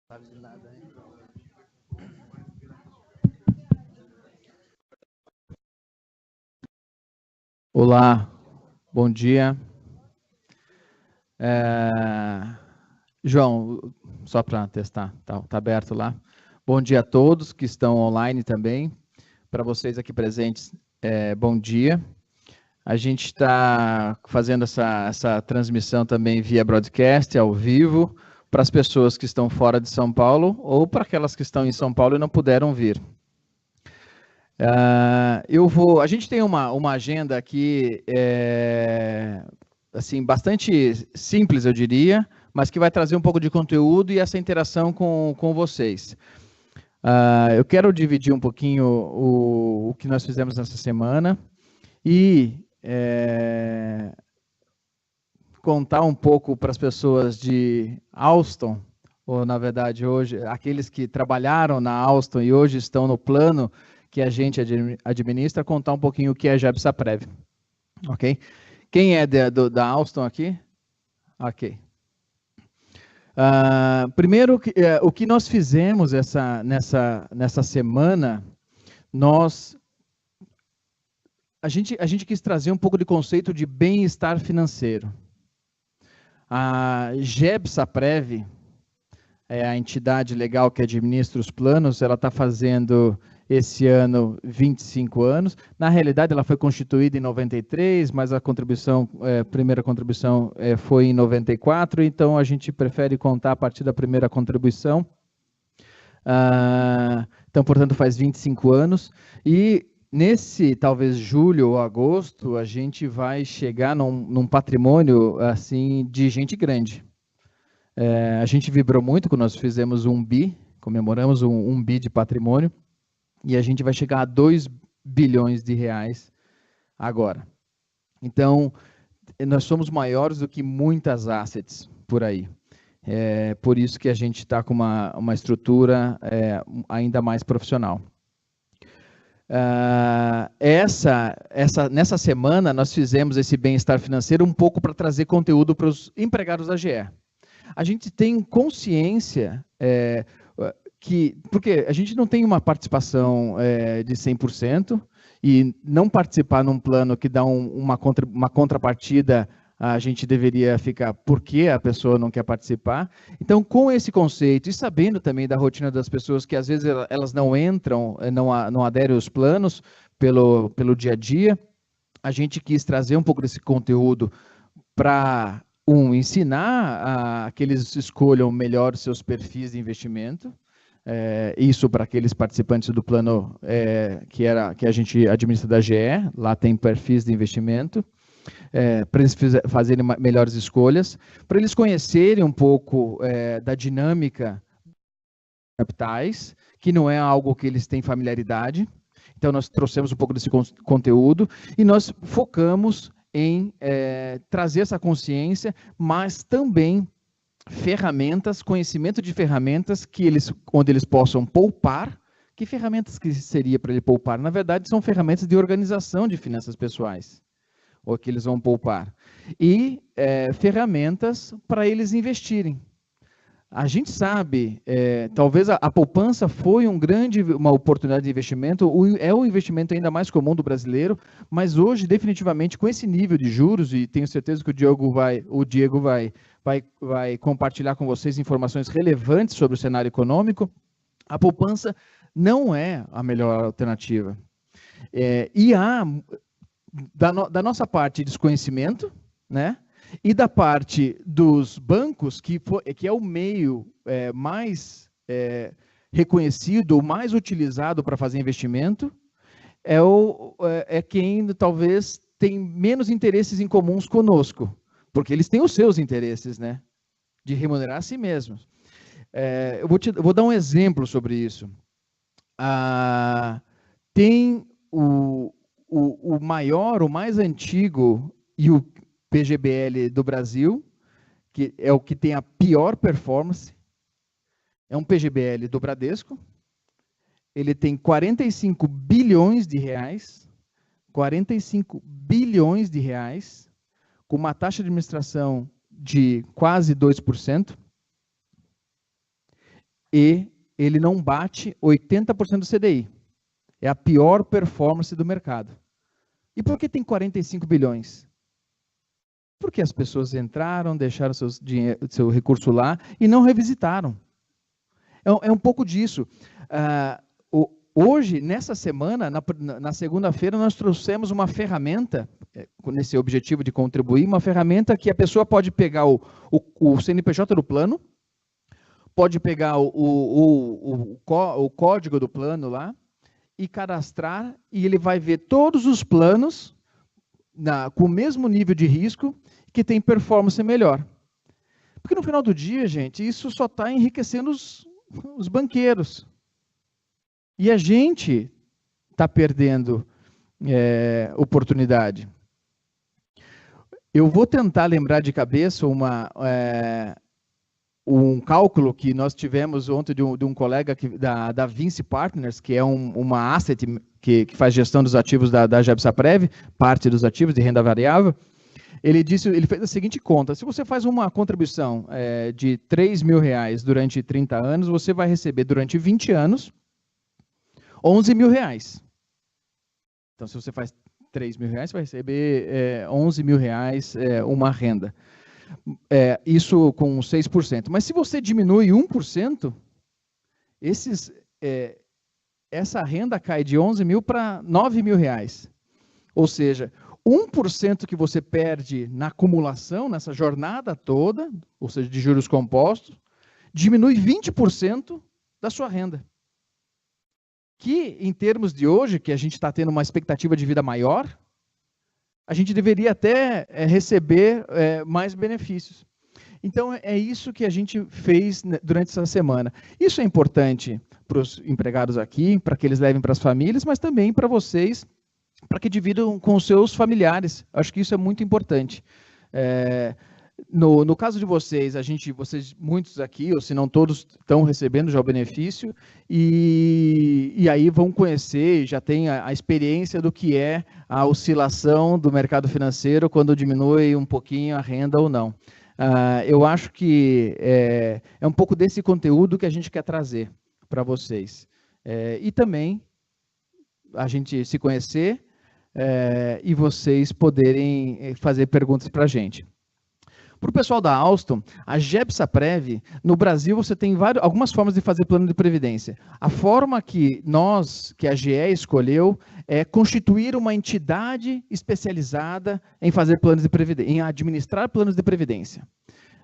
Sabe de nada, hein? Olá, bom dia. João, só para testar, tá aberto lá. Bom dia a todos que estão online também. Para vocês aqui presentes, bom dia. A gente está fazendo essa transmissão também via broadcast, ao vivo, para as pessoas que estão fora de São Paulo ou para aquelas que estão em São Paulo e não puderam vir. A gente tem uma agenda aqui, assim, bastante simples, eu diria, mas que vai trazer um pouco de conteúdo e essa interação com vocês. Eu quero dividir um pouquinho o que nós fizemos nessa semana e contar um pouco para as pessoas de Alstom, ou na verdade hoje, aqueles que trabalharam na Alstom e hoje estão no plano que a gente administra, contar um pouquinho o que é Gebsaprev, ok? Quem é da Alstom aqui? Ok. Primeiro, o que nós fizemos nessa semana, a gente quis trazer um pouco de conceito de bem-estar financeiro. A Gebsaprev é a entidade legal que administra os planos, ela está fazendo esse ano 25 anos. Na realidade, ela foi constituída em 93, mas a primeira contribuição foi em 94, então a gente prefere contar a partir da primeira contribuição. Então, portanto, faz 25 anos. E nesse, talvez, julho ou agosto, a gente vai chegar num patrimônio assim de gente grande. A gente vibrou muito quando nós fizemos um bi, comemoramos um bi de patrimônio, e a gente vai chegar a 2 bilhões de reais agora. Então, nós somos maiores do que muitas assets por aí. Por isso que a gente está com uma estrutura ainda mais profissional. Nessa semana, nós fizemos esse bem-estar financeiro um pouco para trazer conteúdo para os empregados da GE. A gente tem consciência porque a gente não tem uma participação de 100%, e não participar num plano que dá uma contrapartida, a gente deveria ficar, por que a pessoa não quer participar? Então, com esse conceito, e sabendo também da rotina das pessoas, que às vezes elas não entram, não aderem aos planos pelo dia a dia, a gente quis trazer um pouco desse conteúdo para ensinar que eles escolham melhor os seus perfis de investimento, isso para aqueles participantes do plano que a gente administra da GE, lá tem perfis de investimento, para eles fazerem melhores escolhas, para eles conhecerem um pouco da dinâmica de capitais, que não é algo que eles têm familiaridade. Então, nós trouxemos um pouco desse conteúdo e nós focamos em trazer essa consciência, mas também ferramentas, conhecimento de ferramentas onde eles possam poupar. Que ferramentas que seria para ele poupar? Na verdade, são ferramentas de organização de finanças pessoais, ou que eles vão poupar. E ferramentas para eles investirem. A gente sabe, talvez a poupança foi uma oportunidade de investimento, é o investimento ainda mais comum do brasileiro, mas hoje, definitivamente, com esse nível de juros, e tenho certeza que o Diego vai compartilhar com vocês informações relevantes sobre o cenário econômico, a poupança não é a melhor alternativa. E há, da nossa parte, desconhecimento, né? E da parte dos bancos, que é o meio mais reconhecido, mais utilizado para fazer investimento, é quem talvez tem menos interesses em comuns conosco, porque eles têm os seus interesses, né, de remunerar a si mesmos. Eu vou dar um exemplo sobre isso. Tem o maior, o mais antigo e o PGBL do Brasil, que é o que tem a pior performance, é um PGBL do Bradesco. Ele tem 45 bilhões de reais, 45 bilhões de reais, com uma taxa de administração de quase 2%. e ele não bate 80% do CDI. É a pior performance do mercado. E por que tem 45 bilhões? Porque as pessoas entraram, deixaram seu recurso lá e não revisitaram. É um pouco disso. Hoje, nessa semana, na segunda-feira, nós trouxemos uma ferramenta, nesse objetivo de contribuir, uma ferramenta que a pessoa pode pegar o CNPJ do plano, pode pegar o código do plano lá e cadastrar, e ele vai ver todos os planos com o mesmo nível de risco que tem performance melhor. Porque no final do dia, gente, isso só está enriquecendo os banqueiros. E a gente está perdendo oportunidade. Eu vou tentar lembrar de cabeça um cálculo que nós tivemos ontem de um colega da Vinci Partners, que é uma asset que faz gestão dos ativos da Gebsaprev, parte dos ativos de renda variável. Ele fez a seguinte conta: se você faz uma contribuição de R$3 mil durante 30 anos, você vai receber durante 20 anos R$11 mil. Então, se você faz R$3 mil, você vai receber R$11 mil uma renda. Isso com 6%. Mas se você diminui 1%, essa renda cai de 11 mil para 9 mil reais. Ou seja, 1% que você perde na acumulação, nessa jornada toda, ou seja, de juros compostos, diminui 20% da sua renda. Que, em termos de hoje, que a gente está tendo uma expectativa de vida maior, a gente deveria até receber mais benefícios. Então, é isso que a gente fez durante essa semana. Isso é importante para os empregados aqui, para que eles levem para as famílias, mas também para vocês, para que dividam com os seus familiares. Acho que isso é muito importante. No caso de vocês, muitos aqui, ou se não todos, estão recebendo já o benefício, e aí vão conhecer, já tem a experiência do que é a oscilação do mercado financeiro quando diminui um pouquinho a renda ou não. Eu acho que é um pouco desse conteúdo que a gente quer trazer para vocês. E também a gente se conhecer e vocês poderem fazer perguntas para a gente. Para o pessoal da Alstom, a Gebsaprev, no Brasil você tem algumas formas de fazer plano de previdência. A forma que a GE escolheu é constituir uma entidade especializada em fazer planos de previdência, em administrar planos de previdência.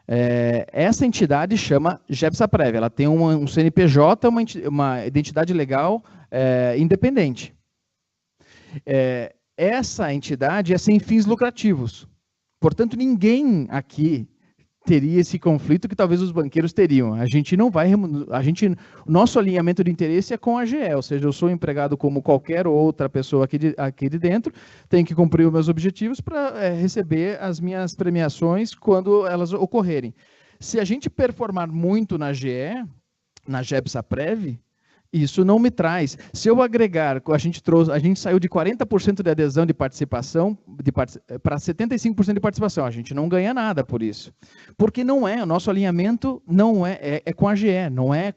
Essa entidade chama Gebsaprev, ela tem um CNPJ, uma identidade legal independente. Essa entidade é sem fins lucrativos. Portanto, ninguém aqui teria esse conflito que talvez os banqueiros teriam. A gente não vai... O nosso alinhamento de interesse é com a GE, ou seja, eu sou empregado como qualquer outra pessoa aqui de dentro, tenho que cumprir os meus objetivos para receber as minhas premiações quando elas ocorrerem. Se a gente performar muito na GE, na Gebsaprev, isso não me traz. Se eu agregar, a gente saiu de 40% de adesão de participação para 75% de participação. A gente não ganha nada por isso. Porque o nosso alinhamento não é com a GE, não é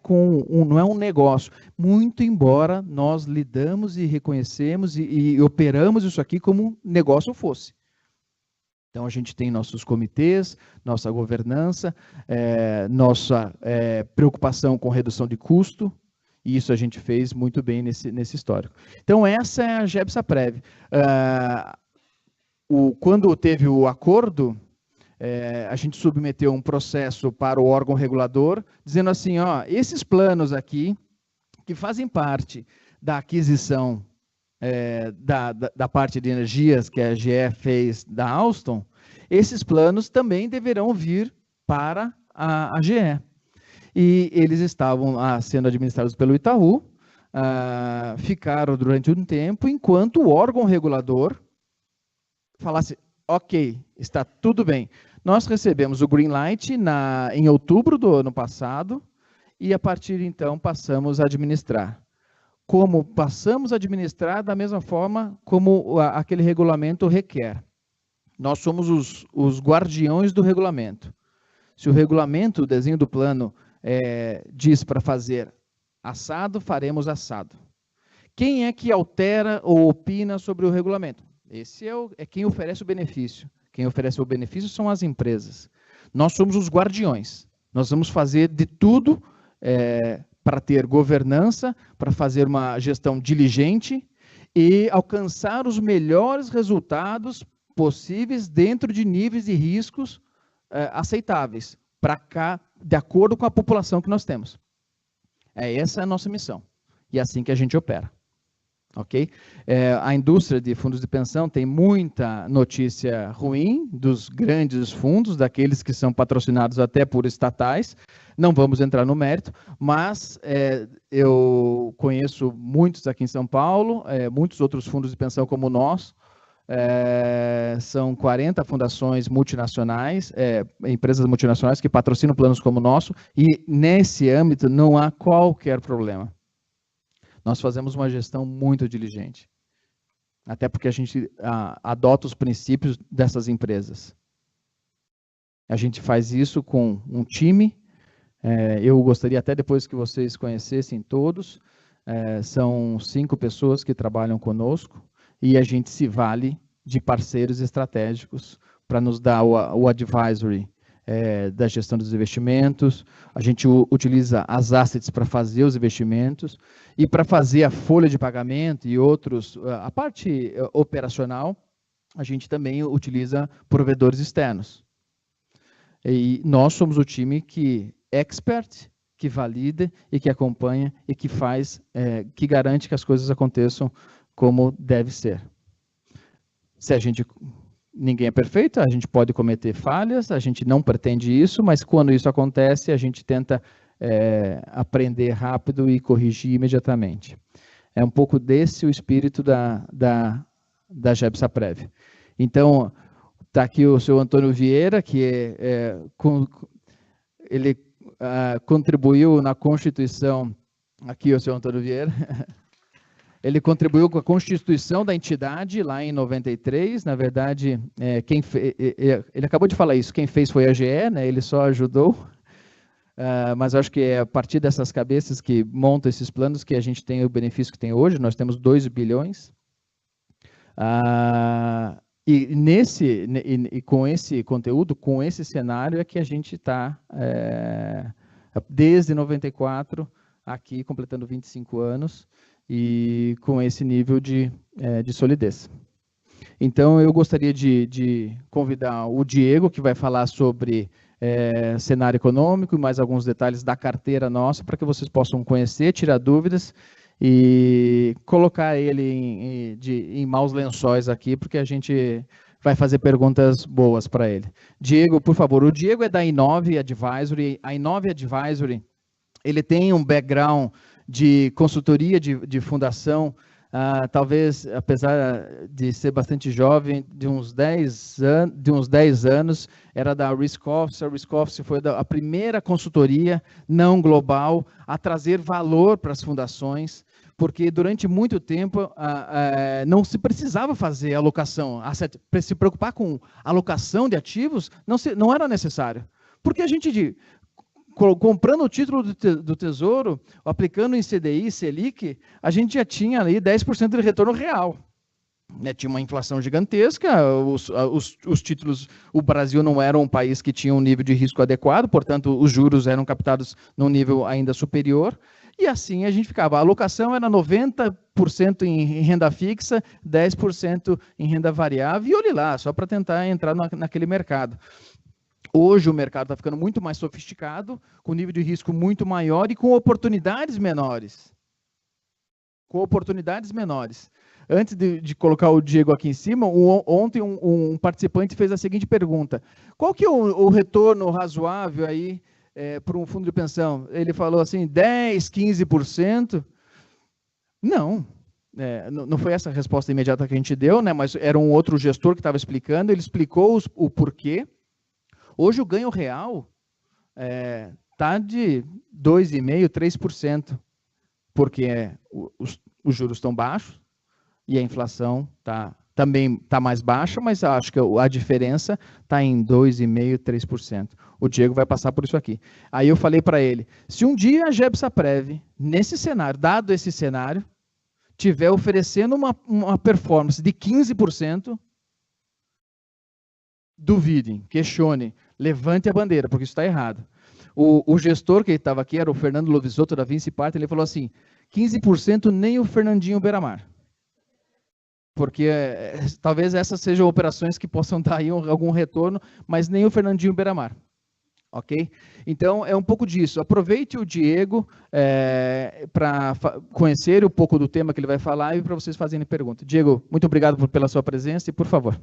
um negócio. Muito embora nós lidamos e reconhecemos e operamos isso aqui como negócio fosse. Então, a gente tem nossos comitês, nossa governança, nossa preocupação com redução de custo. E isso a gente fez muito bem nesse histórico. Então, essa é a Gebsaprev. Quando teve o acordo, a gente submeteu um processo para o órgão regulador, dizendo assim, esses planos aqui, que fazem parte da aquisição da parte de energias que a GE fez da Alstom, esses planos também deverão vir para a GE. E eles estavam sendo administrados pelo Itaú, ficaram durante um tempo, enquanto o órgão regulador falasse, ok, está tudo bem. Nós recebemos o green light em outubro do ano passado, e a partir de então passamos a administrar. Como passamos a administrar da mesma forma como aquele regulamento requer. Nós somos os guardiões do regulamento. Se o regulamento, o desenho do plano, diz para fazer assado, faremos assado. Quem é que altera ou opina sobre o regulamento? Esse é quem oferece o benefício. Quem oferece o benefício são as empresas. Nós somos os guardiões. Nós vamos fazer de tudo para ter governança, para fazer uma gestão diligente e alcançar os melhores resultados possíveis dentro de níveis de riscos aceitáveis, para cá, de acordo com a população que nós temos. Essa é a nossa missão. E é assim que a gente opera. Ok? A indústria de fundos de pensão tem muita notícia ruim dos grandes fundos, daqueles que são patrocinados até por estatais. Não vamos entrar no mérito, mas eu conheço muitos aqui em São Paulo, muitos outros fundos de pensão como o nosso. São 40 fundações multinacionais, empresas multinacionais que patrocinam planos como o nosso, e nesse âmbito não há qualquer problema. Nós fazemos uma gestão muito diligente, até porque a gente adota os princípios dessas empresas. A gente faz isso com um time, eu gostaria até depois que vocês conhecessem todos, são 5 pessoas que trabalham conosco, e a gente se vale de parceiros estratégicos para nos dar o advisory da gestão dos investimentos, a gente utiliza as assets para fazer os investimentos, e para fazer a folha de pagamento e outros, a parte operacional, a gente também utiliza provedores externos. E nós somos o time que expert, que valida e que acompanha e que faz, que garante que as coisas aconteçam como deve ser. Ninguém é perfeito, a gente pode cometer falhas, a gente não pretende isso, mas quando isso acontece, a gente tenta aprender rápido e corrigir imediatamente. É um pouco desse o espírito da GEB-SAPREV. Então, está aqui o seu Antônio Vieira, que ele contribuiu na Constituição, aqui o seu Antônio Vieira, ele contribuiu com a constituição da entidade lá em 93, na verdade, ele acabou de falar isso, quem fez foi a GE, né, ele só ajudou, mas acho que é a partir dessas cabeças que montam esses planos que a gente tem o benefício que tem hoje, nós temos 2 bilhões, e com esse conteúdo, com esse cenário é que a gente está, desde 94, aqui completando 25 anos, e com esse nível de solidez. Então, eu gostaria de convidar o Diego, que vai falar sobre cenário econômico e mais alguns detalhes da carteira nossa, para que vocês possam conhecer, tirar dúvidas e colocar ele em maus lençóis aqui, porque a gente vai fazer perguntas boas para ele. Diego, por favor. O Diego é da Inove Advisory. A Inove Advisory, ele tem um background de consultoria de fundação, talvez, apesar de ser bastante jovem, de uns 10 anos, era da Risk Office. A Risk Office foi a primeira consultoria não global a trazer valor para as fundações, porque durante muito tempo não se precisava fazer alocação, se preocupar com alocação de ativos não era necessário, porque a gente comprando o título do Tesouro, aplicando em CDI, Selic, a gente já tinha ali 10% de retorno real. Tinha uma inflação gigantesca, os títulos, o Brasil não era um país que tinha um nível de risco adequado, portanto, os juros eram captados num nível ainda superior, e assim a gente ficava. A alocação era 90% em renda fixa, 10% em renda variável, e olhe lá, só para tentar entrar naquele mercado. Hoje o mercado está ficando muito mais sofisticado, com nível de risco muito maior e com oportunidades menores. Antes de colocar o Diego aqui em cima, ontem um participante fez a seguinte pergunta: qual que é o retorno razoável aí para um fundo de pensão? Ele falou assim, 10%, 15%? Não. Não foi essa a resposta imediata que a gente deu, né, mas era um outro gestor que estava explicando, ele explicou o porquê. Hoje o ganho real está de 2,5%, 3%, porque os juros estão baixos e a inflação está também está mais baixa, mas acho que a diferença está em 2,5%, 3%. O Diego vai passar por isso aqui. Aí eu falei para ele, se um dia a Gebsaprev, nesse cenário, dado esse cenário, tiver oferecendo uma performance de 15%, duvidem, questionem, levante a bandeira, porque isso está errado. O gestor que estava aqui era o Fernando Lovisotto, da Vinci Partners, ele falou assim, 15% nem o Fernandinho Beiramar. Porque talvez essas sejam operações que possam dar aí algum retorno, mas nem o Fernandinho Beiramar. Ok? Então, é um pouco disso. Aproveite o Diego para conhecer um pouco do tema que ele vai falar e para vocês fazerem perguntas. Diego, muito obrigado pela sua presença e, por favor.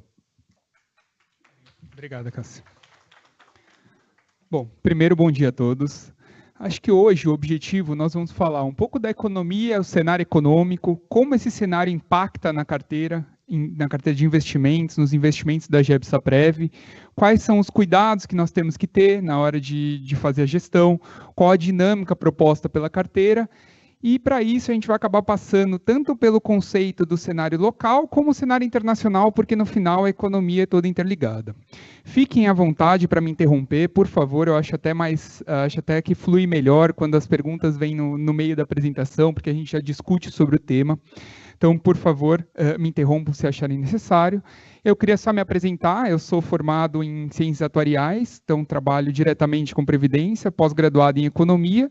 Obrigado, Cássio. Bom, primeiro, bom dia a todos. Acho que hoje o objetivo, nós vamos falar um pouco da economia, o cenário econômico, como esse cenário impacta na carteira de investimentos, nos investimentos da Gebsaprev, quais são os cuidados que nós temos que ter na hora de fazer a gestão, qual a dinâmica proposta pela carteira, e para isso a gente vai acabar passando tanto pelo conceito do cenário local, como o cenário internacional, porque no final a economia é toda interligada. Fiquem à vontade para me interromper, por favor, eu acho até que flui melhor quando as perguntas vêm no meio da apresentação, porque a gente já discute sobre o tema. Então, por favor, me interrompam se acharem necessário. Eu queria só me apresentar, eu sou formado em Ciências Atuariais, então trabalho diretamente com Previdência, pós-graduado em Economia,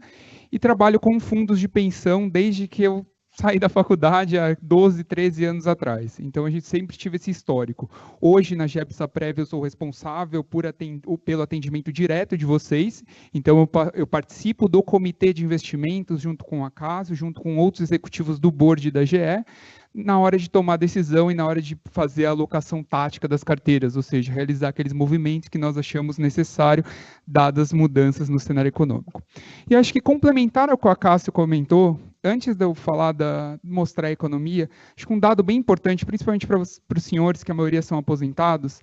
e trabalho com fundos de pensão desde que eu saí da faculdade há 12, 13 anos atrás. Então, a gente sempre tive esse histórico. Hoje, na Gebsaprev, eu sou responsável pelo atendimento direto de vocês. Então, eu participo do comitê de investimentos junto com a Cássio, junto com outros executivos do board da GE, na hora de tomar decisão e na hora de fazer a alocação tática das carteiras, ou seja, realizar aqueles movimentos que nós achamos necessário, dadas as mudanças no cenário econômico. E acho que complementar ao que a Cássio comentou, antes de eu mostrar a economia, acho que um dado bem importante, principalmente para os senhores, que a maioria são aposentados,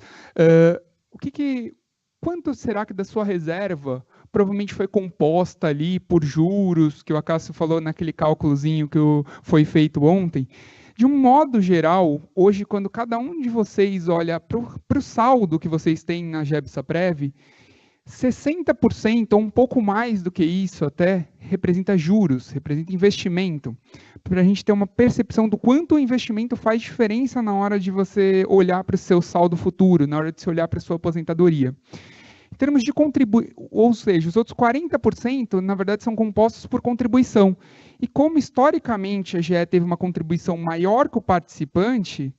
quanto será que da sua reserva provavelmente foi composta ali por juros, que o Cássio falou naquele cálculozinho que foi feito ontem? De um modo geral, hoje, quando cada um de vocês olha para o saldo que vocês têm na Gebsaprev, 60% ou um pouco mais do que isso até representa juros, representa investimento, para a gente ter uma percepção do quanto o investimento faz diferença na hora de você olhar para o seu saldo futuro, na hora de você olhar para a sua aposentadoria. Em termos de ou seja, os outros 40%, na verdade, são compostos por contribuição. E como, historicamente, a GE teve uma contribuição maior que o participante,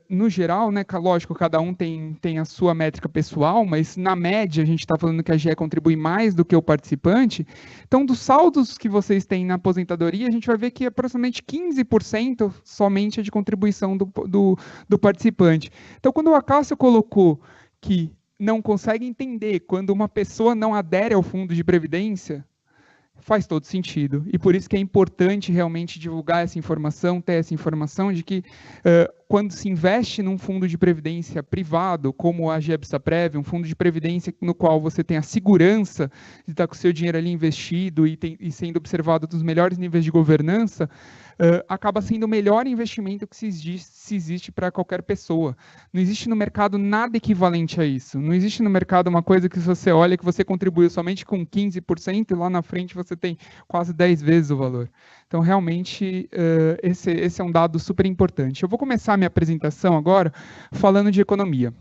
no geral, né, lógico, cada um tem a sua métrica pessoal, mas, na média, a gente está falando que a GE contribui mais do que o participante. Então, dos saldos que vocês têm na aposentadoria, a gente vai ver que aproximadamente 15% somente é de contribuição do participante. Então, quando o Cássio colocou que não consegue entender quando uma pessoa não adere ao fundo de previdência, faz todo sentido. E por isso que é importante realmente divulgar essa informação, ter essa informação de que quando se investe num fundo de previdência privado, como a Gebsaprev, um fundo de previdência no qual você tem a segurança de estar com o seu dinheiro ali investido e sendo observado dos melhores níveis de governança, acaba sendo o melhor investimento que se existe para qualquer pessoa. Não existe no mercado nada equivalente a isso. Não existe no mercado uma coisa que você olha que você contribuiu somente com 15% e lá na frente você tem quase 10 vezes o valor. Então, realmente, esse é um dado super importante. Eu vou começar a minha apresentação agora falando de economia.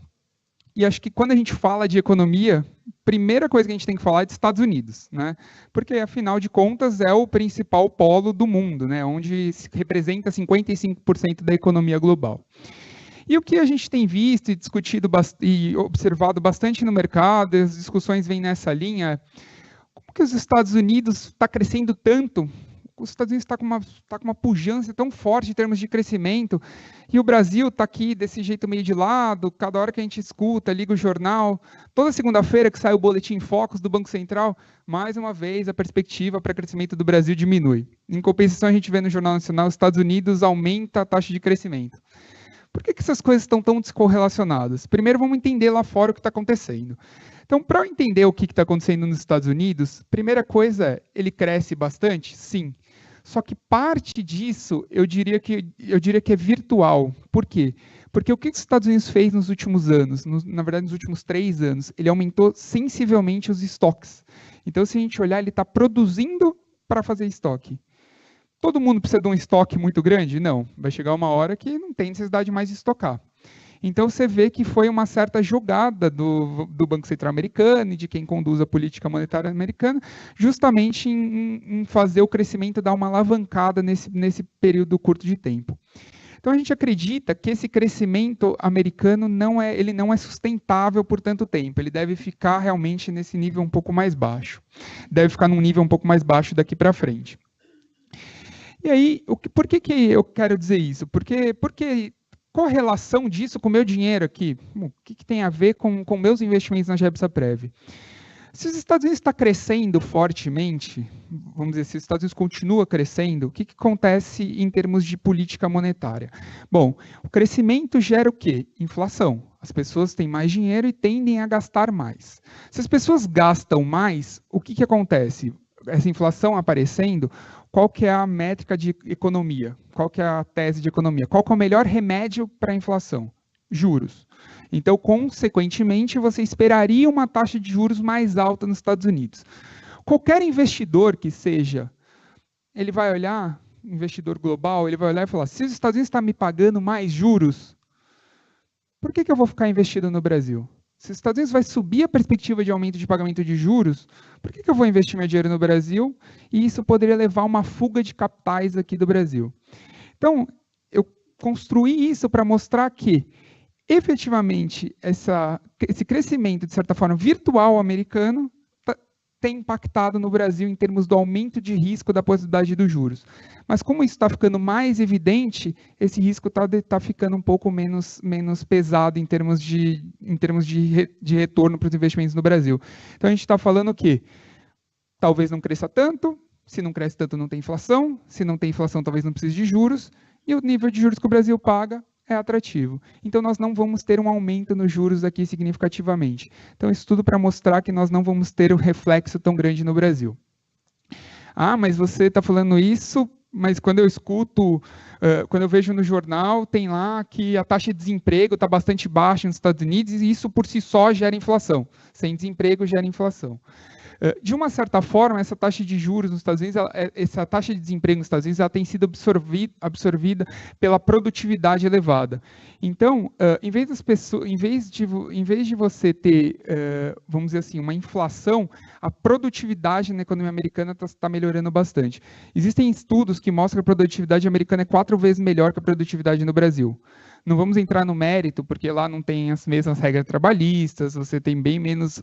E acho que quando a gente fala de economia, a primeira coisa que a gente tem que falar é dos Estados Unidos, né? Porque, afinal de contas, é o principal polo do mundo, né? Onde representa 55% da economia global. E o que a gente tem visto e discutido e observado bastante no mercado, as discussões vêm nessa linha, como que os Estados Unidos está crescendo tanto? Os Estados Unidos está com uma pujança tão forte em termos de crescimento, e o Brasil está aqui desse jeito meio de lado, cada hora que a gente escuta, liga o jornal, toda segunda-feira que sai o boletim Focus do Banco Central, mais uma vez a perspectiva para crescimento do Brasil diminui. Em compensação, a gente vê no Jornal Nacional, os Estados Unidos aumenta a taxa de crescimento. Por que essas coisas estão tão descorrelacionadas? Primeiro, vamos entender lá fora o que está acontecendo. Então, para eu entender o que está acontecendo nos Estados Unidos, primeira coisa é, ele cresce bastante? Sim. Só que parte disso, eu diria que é virtual. Por quê? Porque o que os Estados Unidos fez nos últimos anos? Na verdade, nos últimos 3 anos, ele aumentou sensivelmente os estoques. Então, se a gente olhar, ele está produzindo para fazer estoque. Todo mundo precisa de um estoque muito grande? Não. Vai chegar uma hora que não tem necessidade mais de estocar. Então, você vê que foi uma certa jogada do Banco Central americano e de quem conduz a política monetária americana, justamente em fazer o crescimento dar uma alavancada nesse período curto de tempo. Então, a gente acredita que esse crescimento americano não é sustentável por tanto tempo. Ele deve ficar realmente nesse nível um pouco mais baixo. Deve ficar num nível um pouco mais baixo daqui para frente. E aí, por que eu quero dizer isso? Porque qual a relação disso com o meu dinheiro aqui? O que tem a ver com meus investimentos na Gebsaprev? Se os Estados Unidos está crescendo fortemente, vamos dizer, se os Estados Unidos continua crescendo, o que acontece em termos de política monetária? Bom, o crescimento gera o quê? Inflação. As pessoas têm mais dinheiro e tendem a gastar mais. Se as pessoas gastam mais, o que acontece? Essa inflação aparecendo, qual que é a métrica de economia? Qual que é a tese de economia? Qual que é o melhor remédio para a inflação? Juros. Então, consequentemente, você esperaria uma taxa de juros mais alta nos Estados Unidos. Qualquer investidor que seja, ele vai olhar, investidor global, ele vai olhar e falar, se os Estados Unidos estão me pagando mais juros, por que eu vou ficar investido no Brasil? Se os Estados Unidos vai subir a perspectiva de aumento de pagamento de juros, por que eu vou investir meu dinheiro no Brasil? E isso poderia levar a uma fuga de capitais aqui do Brasil. Então, eu construí isso para mostrar que, efetivamente, esse crescimento, de certa forma, virtual americano, tem impactado no Brasil em termos do aumento de risco da possibilidade dos juros. Mas como isso está ficando mais evidente, esse risco está ficando um pouco menos pesado em termos de retorno para os investimentos no Brasil. Então a gente está falando que talvez não cresça tanto, se não cresce tanto não tem inflação, se não tem inflação talvez não precise de juros, e o nível de juros que o Brasil paga é atrativo. Então, nós não vamos ter um aumento nos juros aqui significativamente. Então, isso tudo para mostrar que nós não vamos ter um reflexo tão grande no Brasil. Ah, mas você está falando isso, mas quando eu escuto, quando eu vejo no jornal, tem lá que a taxa de desemprego está bastante baixa nos Estados Unidos e isso por si só gera inflação. Sem desemprego gera inflação. De uma certa forma, essa taxa de juros nos Estados Unidos, essa taxa de desemprego nos Estados Unidos, ela tem sido absorvida pela produtividade elevada. Então, em vez de você ter, vamos dizer assim, uma inflação, a produtividade na economia americana está melhorando bastante. Existem estudos que mostram que a produtividade americana é 4 vezes melhor que a produtividade no Brasil. Não vamos entrar no mérito, porque lá não tem as mesmas regras trabalhistas, você tem bem menos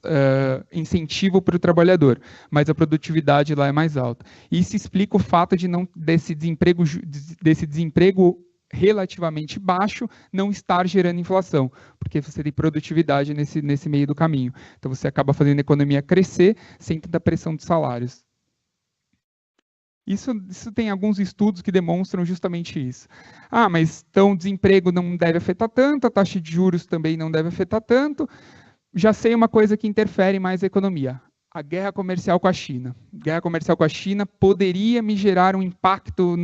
incentivo para o trabalhador, mas a produtividade lá é mais alta. Isso explica o fato desse desemprego relativamente baixo não estar gerando inflação, porque você tem produtividade nesse meio do caminho. Então você acaba fazendo a economia crescer sem tanta pressão de salários. Isso tem alguns estudos que demonstram justamente isso. Ah, mas então o desemprego não deve afetar tanto, a taxa de juros também não deve afetar tanto. Já sei uma coisa que interfere mais a economia. A guerra comercial com a China. Guerra comercial com a China poderia me gerar um impacto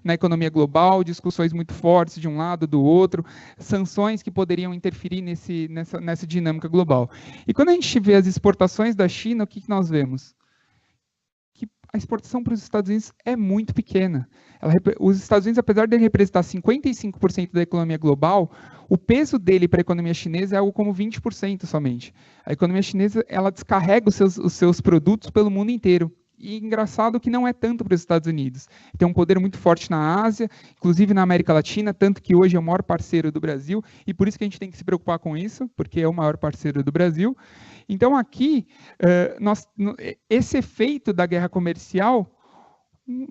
na economia global, discussões muito fortes de um lado, do outro, sanções que poderiam interferir nessa dinâmica global. E quando a gente vê as exportações da China, o que nós vemos? A exportação para os Estados Unidos é muito pequena. Os Estados Unidos, apesar de ele representar 55% da economia global, o peso dele para a economia chinesa é algo como 20% somente. A economia chinesa ela descarrega os seus produtos pelo mundo inteiro. E engraçado que não é tanto para os Estados Unidos. Tem um poder muito forte na Ásia, inclusive na América Latina, tanto que hoje é o maior parceiro do Brasil, e por isso que a gente tem que se preocupar com isso, porque é o maior parceiro do Brasil. Então, aqui, esse efeito da guerra comercial,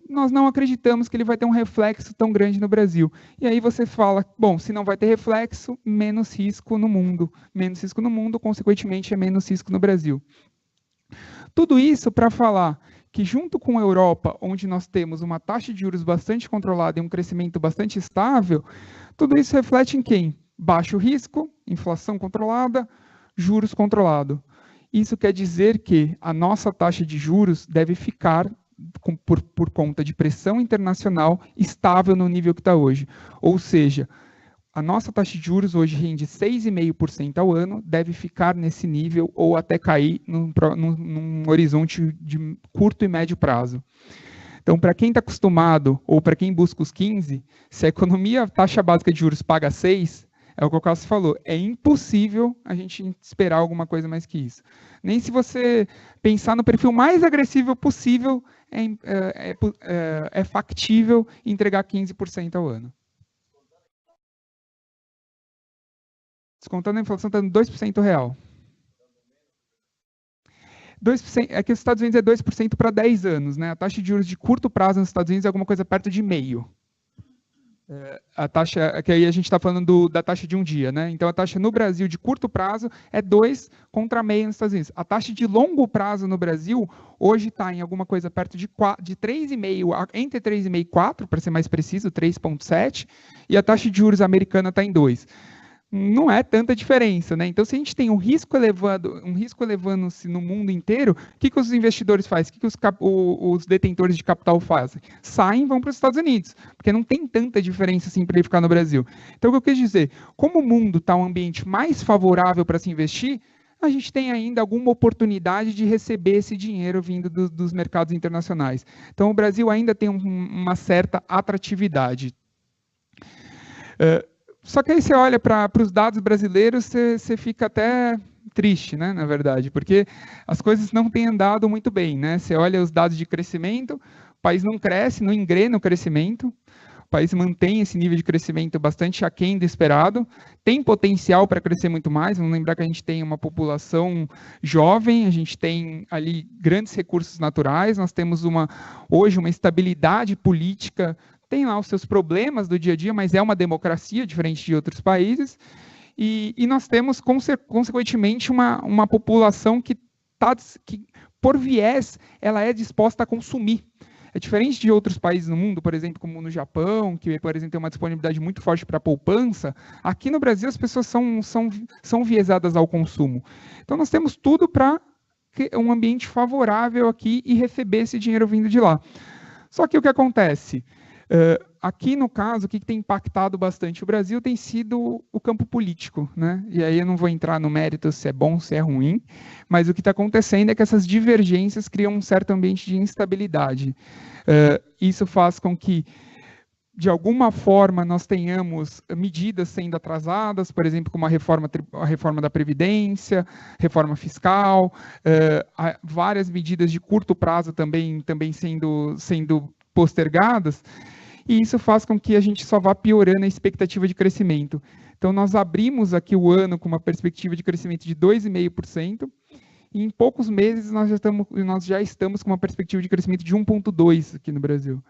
nós não acreditamos que ele vai ter um reflexo tão grande no Brasil. E aí você fala, bom, se não vai ter reflexo, menos risco no mundo. Menos risco no mundo, consequentemente, é menos risco no Brasil. Tudo isso para falar que, junto com a Europa, onde nós temos uma taxa de juros bastante controlada e um crescimento bastante estável, tudo isso reflete em quem? Baixo risco, inflação controlada, juros controlado. Isso quer dizer que a nossa taxa de juros deve ficar, por conta de pressão internacional, estável no nível que está hoje. Ou seja, a nossa taxa de juros hoje rende 6,5% ao ano, deve ficar nesse nível ou até cair num horizonte de curto e médio prazo. Então, para quem está acostumado, ou para quem busca os 15, se a economia, a taxa básica de juros paga 6, é o que o Cássio falou, é impossível a gente esperar alguma coisa mais que isso. Nem se você pensar no perfil mais agressivo possível, é factível entregar 15% ao ano. Descontando a inflação, está dando 2% real. 2%, é que os Estados Unidos é 2% para 10 anos, né? A taxa de juros de curto prazo nos Estados Unidos é alguma coisa perto de meio. A taxa, que aí a gente está falando da taxa de um dia, né? Então a taxa no Brasil de curto prazo é 2 contra meio nos Estados Unidos. A taxa de longo prazo no Brasil hoje está em alguma coisa perto de 3,5, entre 3,5 e 4, para ser mais preciso, 3,7, e a taxa de juros americana está em 2. Não é tanta diferença, né? Então, se a gente tem um risco elevando-se no mundo inteiro, o que os investidores fazem? O que os detentores de capital fazem? Saem e vão para os Estados Unidos, porque não tem tanta diferença assim para ele ficar no Brasil. Então, o que eu quis dizer? Como o mundo está um ambiente mais favorável para se investir, a gente tem ainda alguma oportunidade de receber esse dinheiro vindo dos mercados internacionais. Então, o Brasil ainda tem uma certa atratividade. Só que aí você olha para os dados brasileiros, você fica até triste, né, na verdade, porque as coisas não têm andado muito bem, né? Você olha os dados de crescimento, o país não cresce, não engrena o crescimento, o país mantém esse nível de crescimento bastante aquém do esperado, tem potencial para crescer muito mais. Vamos lembrar que a gente tem uma população jovem, a gente tem ali grandes recursos naturais, nós temos hoje uma estabilidade política, tem lá os seus problemas do dia a dia, mas é uma democracia diferente de outros países, e nós temos, consequentemente, uma população que, por viés, ela é disposta a consumir. É diferente de outros países no mundo, por exemplo, como no Japão, que, por exemplo, tem uma disponibilidade muito forte para a poupança. Aqui no Brasil, as pessoas são viesadas ao consumo. Então, nós temos tudo para um ambiente favorável aqui e receber esse dinheiro vindo de lá. Só que o que acontece? Aqui, no caso, o que tem impactado bastante o Brasil tem sido o campo político, né? E aí eu não vou entrar no mérito se é bom, se é ruim, mas o que está acontecendo é que essas divergências criam um certo ambiente de instabilidade. Isso faz com que, de alguma forma, nós tenhamos medidas sendo atrasadas, por exemplo, como a reforma da Previdência, reforma fiscal, várias medidas de curto prazo também sendo postergadas, e isso faz com que a gente só vá piorando a expectativa de crescimento. Então, nós abrimos aqui o ano com uma perspectiva de crescimento de 2,5%, e em poucos meses nós já estamos com uma perspectiva de crescimento de 1,2% aqui no Brasil.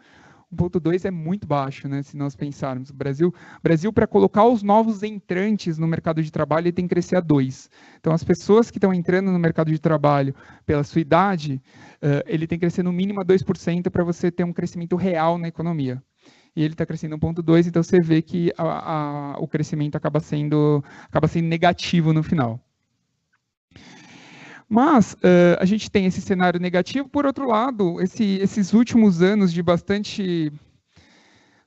1,2 é muito baixo, né, se nós pensarmos. O Brasil para colocar os novos entrantes no mercado de trabalho, ele tem que crescer a 2. Então, as pessoas que estão entrando no mercado de trabalho pela sua idade, ele tem que crescer no mínimo a 2% para você ter um crescimento real na economia. E ele está crescendo 1,2, então você vê que o crescimento acaba sendo negativo no final. Mas a gente tem esse cenário negativo. Por outro lado, esses últimos anos de bastante,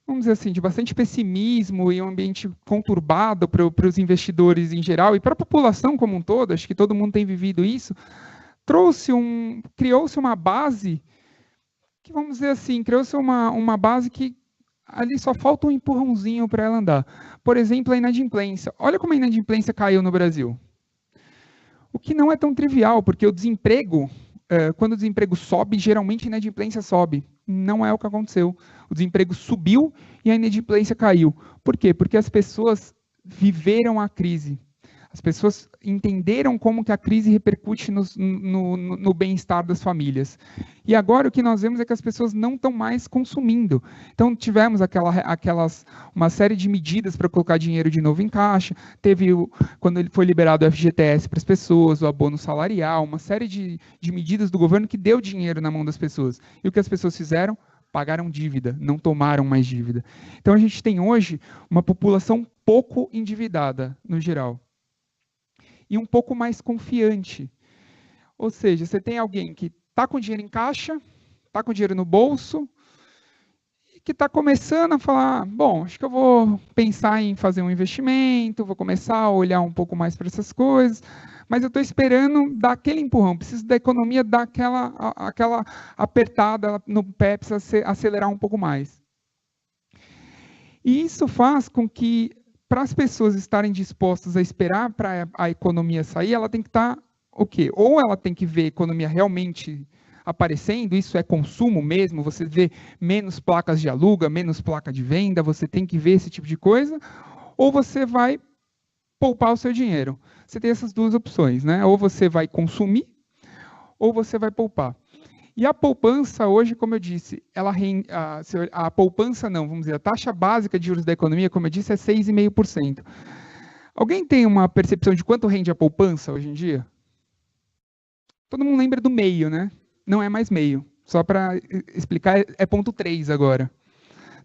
vamos dizer assim, de bastante pessimismo e um ambiente conturbado para os investidores em geral e para a população como um todo, acho que todo mundo tem vivido isso, criou-se uma base que, vamos dizer assim, criou-se uma base que ali só falta um empurrãozinho para ela andar. Por exemplo, a inadimplência. Olha como a inadimplência caiu no Brasil. O que não é tão trivial, porque o desemprego, quando o desemprego sobe, geralmente a inadimplência sobe. Não é o que aconteceu. O desemprego subiu e a inadimplência caiu. Por quê? Porque as pessoas viveram a crise. As pessoas entenderam como que a crise repercute no bem-estar das famílias. E agora o que nós vemos é que as pessoas não estão mais consumindo. Então tivemos uma série de medidas para colocar dinheiro de novo em caixa. Teve, quando ele foi liberado o FGTS para as pessoas, o abono salarial, uma série de medidas do governo que deu dinheiro na mão das pessoas. E o que as pessoas fizeram? Pagaram dívida, não tomaram mais dívida. Então a gente tem hoje uma população pouco endividada, no geral. E um pouco mais confiante. Ou seja, você tem alguém que está com dinheiro em caixa, está com dinheiro no bolso, e que está começando a falar, bom, acho que eu vou pensar em fazer um investimento, vou começar a olhar um pouco mais para essas coisas, mas eu estou esperando dar aquele empurrão, preciso da economia dar aquela apertada no pé, precisa acelerar um pouco mais. E isso faz com que, para as pessoas estarem dispostas a esperar para a economia sair, ela tem que estar o quê? Ou ela tem que ver a economia realmente aparecendo, isso é consumo mesmo, você vê menos placas de aluga, menos placa de venda, você tem que ver esse tipo de coisa, ou você vai poupar o seu dinheiro. Você tem essas duas opções, né? Ou você vai consumir, ou você vai poupar. E a poupança hoje, como eu disse, ela rende, a poupança não, vamos dizer, a taxa básica de juros da economia, como eu disse, é 6,5%. Alguém tem uma percepção de quanto rende a poupança hoje em dia? Todo mundo lembra do meio, né? Não é mais meio. Só para explicar, é 0,3 agora.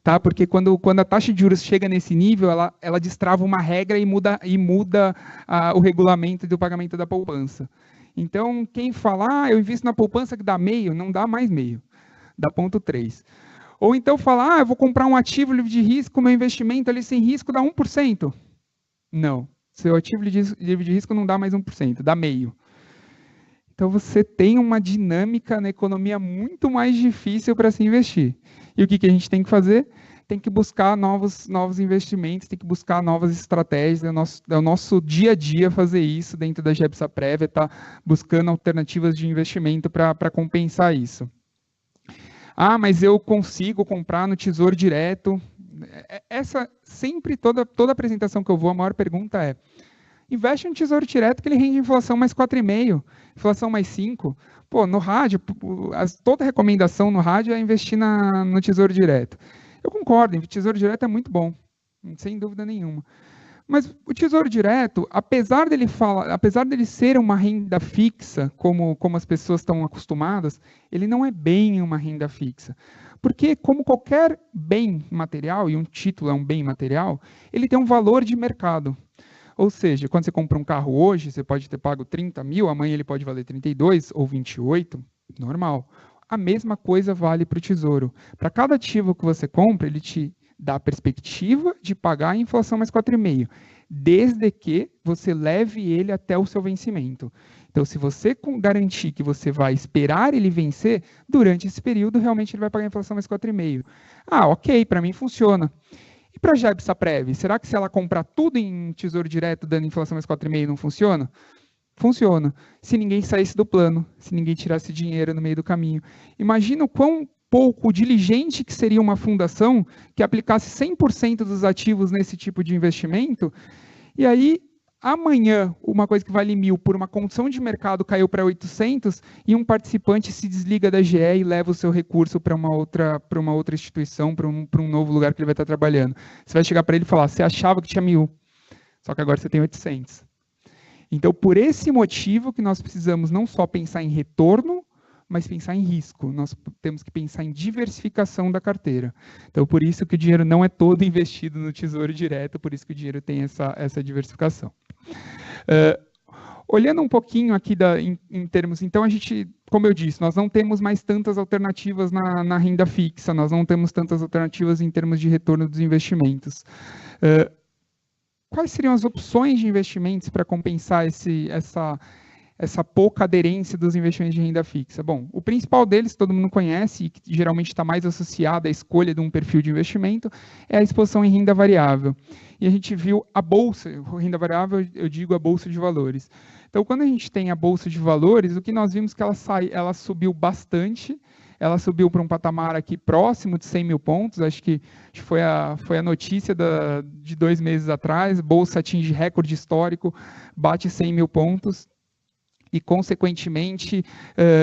Tá? Porque quando a taxa de juros chega nesse nível, ela destrava uma regra e muda o regulamento do pagamento da poupança. Então, quem fala, eu invisto na poupança que dá meio, não dá mais meio. Dá 0,3. Ou então falar, eu vou comprar um ativo livre de risco, meu investimento ali sem risco dá 1%. Não. Seu ativo livre de risco não dá mais 1%, dá meio. Então, você tem uma dinâmica na economia muito mais difícil para se investir. E o que a gente tem que fazer? Tem que buscar novos investimentos, tem que buscar novas estratégias. É o nosso dia a dia fazer isso dentro da GEBSAPREV, tá buscando alternativas de investimento para compensar isso. Ah, mas eu consigo comprar no Tesouro Direto. Sempre, toda apresentação que eu vou, a maior pergunta é: investe no Tesouro Direto que ele rende inflação mais 4,5%, inflação mais 5%. Pô, no rádio, toda recomendação no rádio é investir no Tesouro Direto. Eu concordo, o Tesouro Direto é muito bom, sem dúvida nenhuma. Mas o Tesouro Direto, apesar dele ser uma renda fixa, como as pessoas estão acostumadas, ele não é bem uma renda fixa. Porque, como qualquer bem material, e um título é um bem material, ele tem um valor de mercado. Ou seja, quando você compra um carro hoje, você pode ter pago 30 mil, amanhã ele pode valer 32 ou 28, normal. A mesma coisa vale para o Tesouro. Para cada ativo que você compra, ele te dá a perspectiva de pagar a inflação mais 4,5%, desde que você leve ele até o seu vencimento. Então, se você garantir que você vai esperar ele vencer, durante esse período, realmente ele vai pagar a inflação mais 4,5%. Ah, ok, para mim funciona. E para a GEBSAPREV, será que se ela comprar tudo em Tesouro Direto, dando inflação mais 4,5%, não funciona? Funciona. Se ninguém saísse do plano, se ninguém tirasse dinheiro no meio do caminho. Imagina o quão pouco diligente que seria uma fundação que aplicasse 100% dos ativos nesse tipo de investimento, e aí amanhã uma coisa que vale 1.000 por uma condição de mercado caiu para 800 e um participante se desliga da GE e leva o seu recurso para uma outra instituição, para um novo lugar que ele vai estar trabalhando. Você vai chegar para ele e falar, você achava que tinha 1.000, só que agora você tem 800. Então, por esse motivo que nós precisamos não só pensar em retorno, mas pensar em risco. Nós temos que pensar em diversificação da carteira. Então, por isso que o dinheiro não é todo investido no Tesouro Direto, por isso que o dinheiro tem essa diversificação. Olhando um pouquinho aqui em termos... Então, a gente, como eu disse, nós não temos mais tantas alternativas na renda fixa, nós não temos tantas alternativas em termos de retorno dos investimentos. Quais seriam as opções de investimentos para compensar essa pouca aderência dos investimentos de renda fixa? Bom, o principal deles, todo mundo conhece, e que geralmente está mais associado à escolha de um perfil de investimento, é a exposição em renda variável. E a gente viu a bolsa, renda variável, eu digo a bolsa de valores. Então, quando a gente tem a bolsa de valores, o que nós vimos que ela subiu bastante. Ela subiu para um patamar aqui próximo de 100 mil pontos, acho que foi a notícia de 2 meses atrás, bolsa atinge recorde histórico, bate 100 mil pontos, e, consequentemente,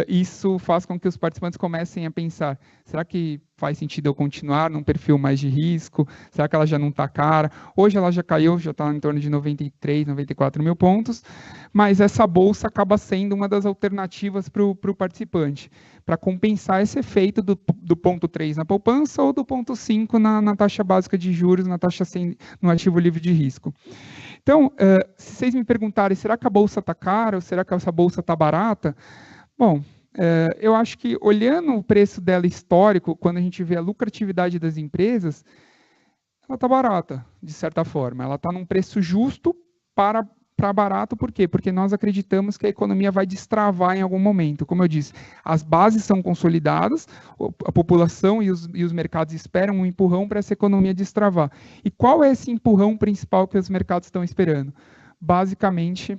isso faz com que os participantes comecem a pensar, será que faz sentido eu continuar num perfil mais de risco? Será que ela já não está cara? Hoje ela já caiu, já está em torno de 93, 94 mil pontos, mas essa bolsa acaba sendo uma das alternativas para o participante, para compensar esse efeito do ponto 3 na poupança ou do ponto 5 na taxa básica de juros, no ativo livre de risco. Então, se vocês me perguntarem, será que a bolsa está cara ou será que essa bolsa está barata? Bom, eu acho que, olhando o preço dela histórico, quando a gente vê a lucratividade das empresas, ela está barata, de certa forma. Ela está num preço justo para barato, por quê? Porque nós acreditamos que a economia vai destravar em algum momento. Como eu disse, as bases são consolidadas, a população e os mercados esperam um empurrão para essa economia destravar. E qual é esse empurrão principal que os mercados estão esperando? Basicamente,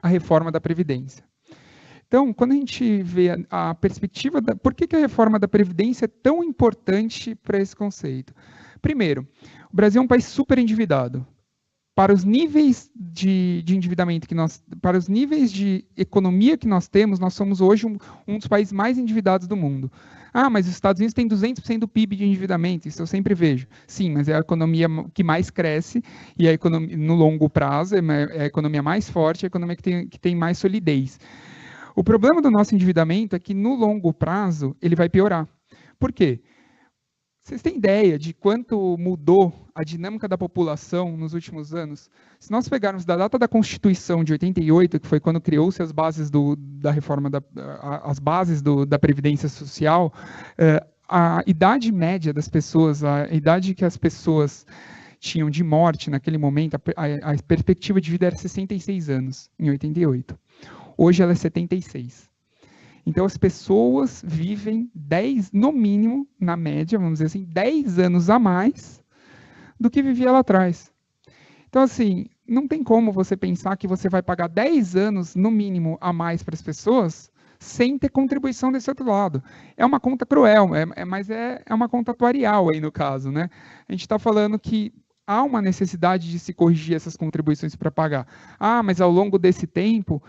a reforma da Previdência. Então, quando a gente vê a perspectiva por que a reforma da Previdência é tão importante para esse conceito? Primeiro, o Brasil é um país super endividado. Para os níveis de endividamento para os níveis de economia que nós temos, nós somos hoje um dos países mais endividados do mundo. Ah, mas os Estados Unidos têm 200% do PIB de endividamento, isso eu sempre vejo. Sim, mas é a economia que mais cresce e a economia, no longo prazo é a economia mais forte, é a economia que tem mais solidez. O problema do nosso endividamento é que no longo prazo ele vai piorar. Por quê? Vocês têm ideia de quanto mudou a dinâmica da população nos últimos anos? Se nós pegarmos da data da Constituição de 88, que foi quando criou-se as bases da reforma, as bases da Previdência Social, a idade média das pessoas, a idade que as pessoas tinham de morte naquele momento, a perspectiva de vida era 66 anos, em 88. Hoje ela é 76. Então, as pessoas vivem 10, no mínimo, na média, vamos dizer assim, 10 anos a mais do que vivia lá atrás. Então, assim, não tem como você pensar que você vai pagar 10 anos, no mínimo, a mais para as pessoas sem ter contribuição desse outro lado. É uma conta cruel, mas é uma conta atuarial aí no caso, né? A gente está falando que há uma necessidade de se corrigir essas contribuições para pagar. Ah, mas ao longo desse tempo,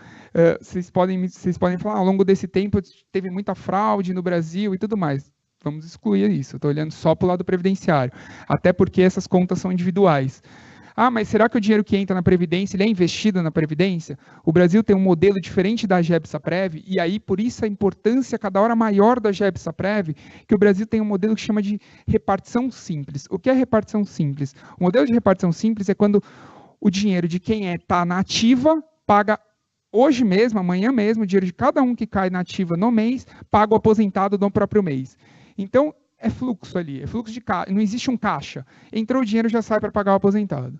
vocês podem falar, ao longo desse tempo teve muita fraude no Brasil e tudo mais. Vamos excluir isso, estou olhando só para o lado previdenciário, até porque essas contas são individuais. Ah, mas será que o dinheiro que entra na Previdência ele é investido na Previdência? O Brasil tem um modelo diferente da AGEB-SAPREV, e aí por isso a importância cada hora maior da AGEB-SAPREV, que o Brasil tem um modelo que chama de repartição simples. O que é repartição simples? O modelo de repartição simples é quando o dinheiro de quem está na ativa paga hoje mesmo, amanhã mesmo, o dinheiro de cada um que cai na ativa no mês, paga o aposentado no próprio mês. Então, é fluxo ali, é fluxo de caixa, não existe um caixa. Entrou o dinheiro, já sai para pagar o aposentado.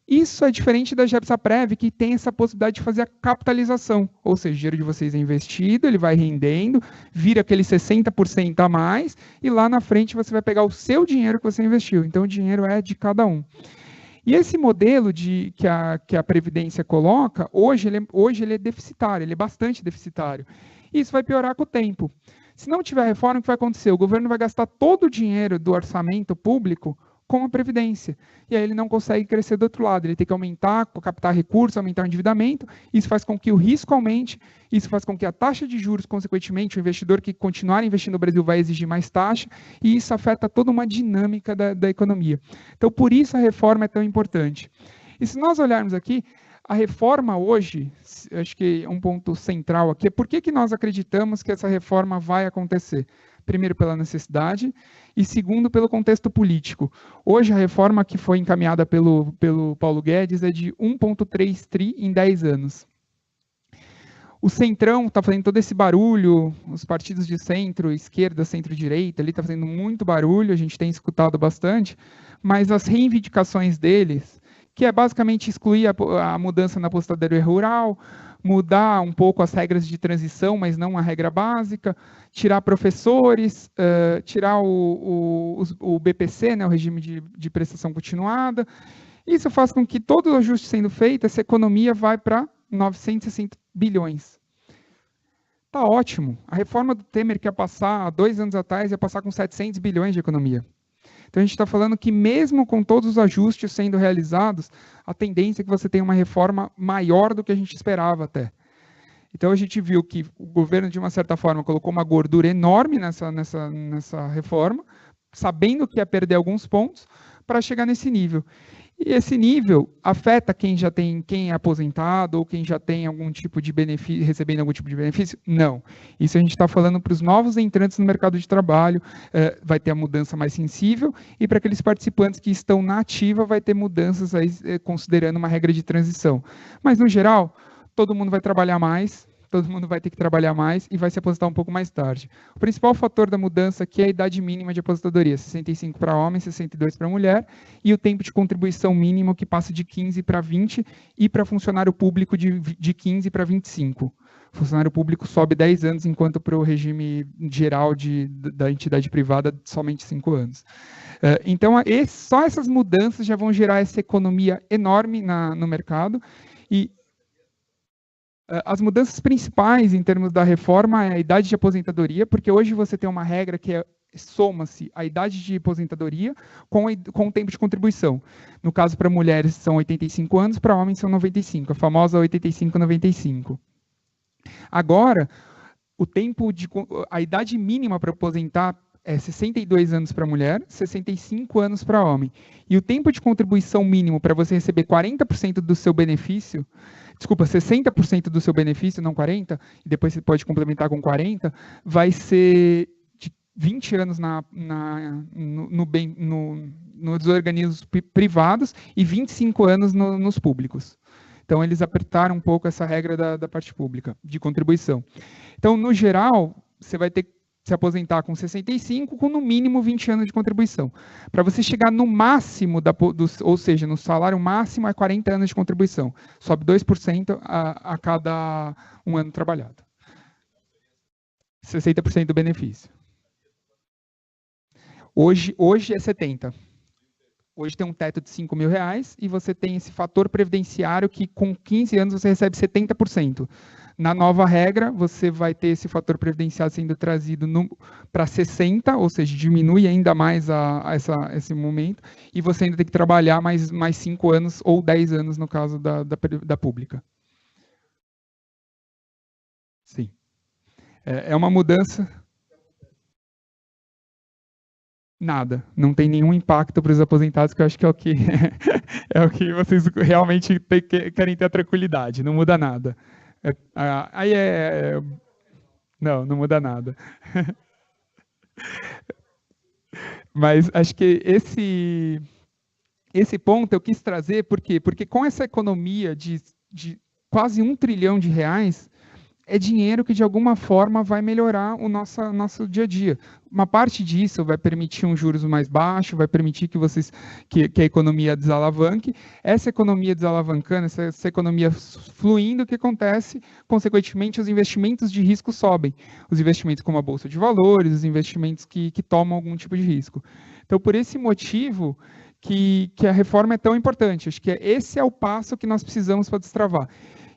Isso é diferente da AGEB-SAPREV, que tem essa possibilidade de fazer a capitalização, ou seja, o dinheiro de vocês é investido, ele vai rendendo, vira aquele 60% a mais, e lá na frente você vai pegar o seu dinheiro que você investiu. Então, o dinheiro é de cada um. E esse modelo que a Previdência coloca, hoje ele é deficitário, ele é bastante deficitário. E isso vai piorar com o tempo. Se não tiver reforma, o que vai acontecer? O governo vai gastar todo o dinheiro do orçamento público com a Previdência. E aí ele não consegue crescer do outro lado. Ele tem que aumentar, captar recursos, aumentar o endividamento. Isso faz com que o risco aumente. Isso faz com que a taxa de juros, consequentemente, o investidor que continuar investindo no Brasil vai exigir mais taxa. E isso afeta toda uma dinâmica da economia. Então, por isso a reforma é tão importante. E se nós olharmos aqui, a reforma hoje, acho que um ponto central aqui, é por que nós acreditamos que essa reforma vai acontecer? Primeiro, pela necessidade, e segundo, pelo contexto político. Hoje, a reforma que foi encaminhada pelo Paulo Guedes é de 1,3 tri em 10 anos. O Centrão está fazendo todo esse barulho, os partidos de centro, esquerda, centro-direita, ali está fazendo muito barulho, a gente tem escutado bastante, mas as reivindicações deles, que é basicamente excluir a mudança na aposentadoria rural, mudar um pouco as regras de transição, mas não a regra básica, tirar professores, tirar o BPC, né, o regime de prestação continuada. Isso faz com que todo o ajuste sendo feito, essa economia vai para 960 bilhões. Está ótimo. A reforma do Temer que ia passar, há 2 anos atrás, ia passar com 700 bilhões de economia. Então, a gente está falando que mesmo com todos os ajustes sendo realizados, a tendência é que você tenha uma reforma maior do que a gente esperava até. Então, a gente viu que o governo, de uma certa forma, colocou uma gordura enorme nessa reforma, sabendo que ia perder alguns pontos, para chegar nesse nível. E esse nível afeta quem é aposentado ou quem já tem algum tipo de benefício, recebendo algum tipo de benefício? Não. Isso a gente está falando para os novos entrantes no mercado de trabalho, vai ter a mudança mais sensível, e para aqueles participantes que estão na ativa, vai ter mudanças aí, considerando uma regra de transição. Mas, no geral, todo mundo vai trabalhar mais, todo mundo vai ter que trabalhar mais e vai se aposentar um pouco mais tarde. O principal fator da mudança aqui é a idade mínima de aposentadoria, 65 para homem, 62 para mulher, e o tempo de contribuição mínimo que passa de 15 para 20 e para funcionário público de 15 para 25. O funcionário público sobe 10 anos, enquanto para o regime geral da entidade privada, somente 5 anos. Então, só essas mudanças já vão gerar essa economia enorme no mercado. E as mudanças principais em termos da reforma é a idade de aposentadoria, porque hoje você tem uma regra que soma-se a idade de aposentadoria com o tempo de contribuição. No caso, para mulheres são 85 anos, para homens são 95, a famosa 85-95. Agora, a idade mínima para aposentar é 62 anos para mulher, 65 anos para homem. E o tempo de contribuição mínimo para você receber 40% do seu benefício, 60% do seu benefício, não 40%, e depois você pode complementar com 40%, vai ser de 20 anos nos organismos privados e 25 anos nos públicos. Então, eles apertaram um pouco essa regra da parte pública, de contribuição. Então, no geral, você vai ter que se aposentar com 65, com no mínimo 20 anos de contribuição. Para você chegar no máximo, ou seja, no salário máximo, é 40 anos de contribuição. Sobe 2% a cada um ano trabalhado. 60% do benefício. Hoje é 70%. Hoje tem um teto de R$5.000 e você tem esse fator previdenciário que com 15 anos você recebe 70%. Na nova regra, você vai ter esse fator previdenciário sendo trazido para 60%, ou seja, diminui ainda mais esse momento, e você ainda tem que trabalhar mais 5 anos ou 10 anos no caso da pública. Sim. É uma mudança... Nada, não tem nenhum impacto para os aposentados, que eu acho que é o que, é o que vocês realmente querem ter a tranquilidade, não muda nada. Não muda nada. Mas acho que esse ponto eu quis trazer, por quê? Porque com essa economia de quase R$1 trilhão, é dinheiro que de alguma forma vai melhorar o nosso dia a dia. Uma parte disso vai permitir um juros mais baixo, vai permitir que a economia desalavanque. Essa economia desalavancando, essa economia fluindo, o que acontece? Consequentemente, os investimentos de risco sobem. Os investimentos como a Bolsa de Valores, os investimentos que tomam algum tipo de risco. Então, por esse motivo que a reforma é tão importante. Acho que esse é o passo que nós precisamos para destravar.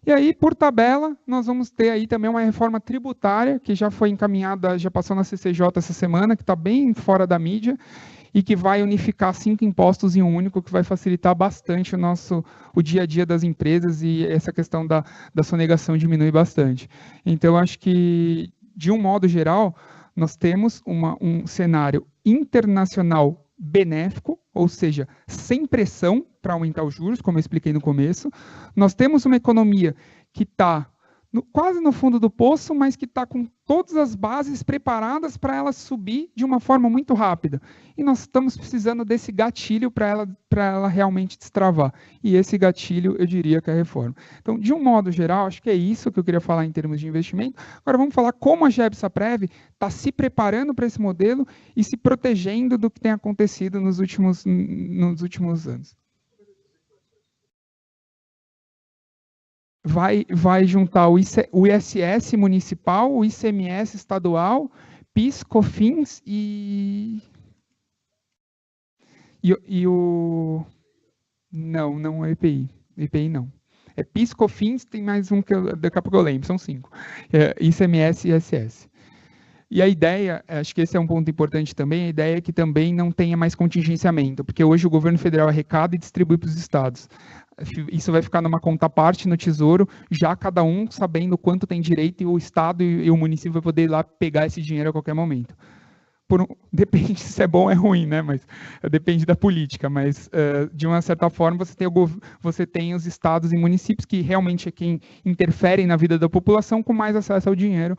E aí, por tabela, nós vamos ter aí também uma reforma tributária, que já foi encaminhada, já passou na CCJ essa semana, que está bem fora da mídia, e que vai unificar 5 impostos em um único, que vai facilitar bastante o dia a dia das empresas, e essa questão da sonegação diminui bastante. Então, acho que, de um modo geral, nós temos um cenário internacional benéfico, ou seja, sem pressão para aumentar os juros, como eu expliquei no começo. Nós temos uma economia que está quase no fundo do poço, mas que está com todas as bases preparadas para ela subir de uma forma muito rápida. E nós estamos precisando desse gatilho para ela realmente destravar. E esse gatilho, eu diria que é a reforma. Então, de um modo geral, acho que é isso que eu queria falar em termos de investimento. Agora, vamos falar como a GEB-SAPREV está se preparando para esse modelo e se protegendo do que tem acontecido nos últimos anos. Vai juntar o ISS municipal, o ICMS estadual, PIS, COFINS e o... Não é EPI. EPI não. É PIS, COFINS, tem mais um que daqui a pouco eu lembro, são 5. ICMS e ISS. E a ideia, acho que esse é um ponto importante também, a ideia é que também não tenha mais contingenciamento, porque hoje o governo federal arrecada e distribui para os estados. Isso vai ficar numa conta à parte no Tesouro, já cada um sabendo quanto tem direito, e o estado e o município vai poder ir lá pegar esse dinheiro a qualquer momento. Depende se é bom ou é ruim, né? Mas depende da política, mas de uma certa forma você tem os estados e municípios que realmente é quem interferem na vida da população com mais acesso ao dinheiro,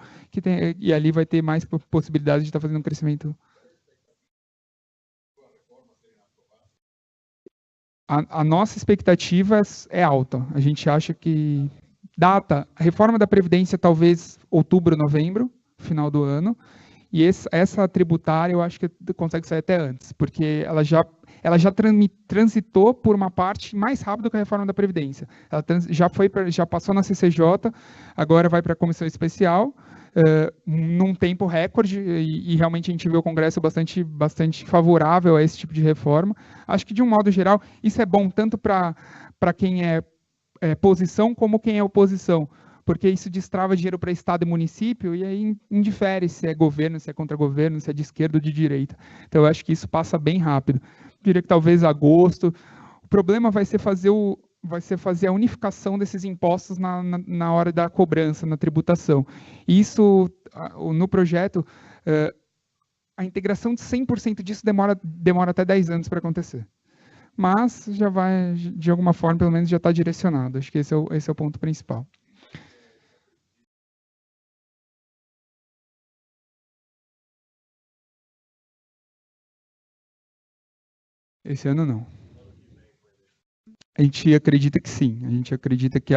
e ali vai ter mais possibilidades de estar fazendo um crescimento. A nossa expectativa é alta. A gente acha que Data, a reforma da Previdência talvez outubro, novembro, final do ano, e essa tributária eu acho que consegue sair até antes, porque ela já transitou por uma parte mais rápido que a reforma da Previdência. Ela já passou na CCJ, agora vai para a Comissão Especial, num tempo recorde, e realmente a gente vê o Congresso bastante favorável a esse tipo de reforma. Acho que, de um modo geral, isso é bom tanto para quem é posição como quem é oposição, porque isso destrava dinheiro para Estado e município, e aí indifere se é governo, se é contra-governo, se é de esquerda ou de direita. Então, eu acho que isso passa bem rápido. Eu diria que talvez agosto. O problema vai ser fazer a unificação desses impostos na hora da cobrança, na tributação. Isso, no projeto, a integração de 100% disso demora até 10 anos para acontecer. Mas já vai, de alguma forma, pelo menos já está direcionado. Acho que esse é o ponto principal. Esse ano não. A gente acredita que sim. A gente acredita que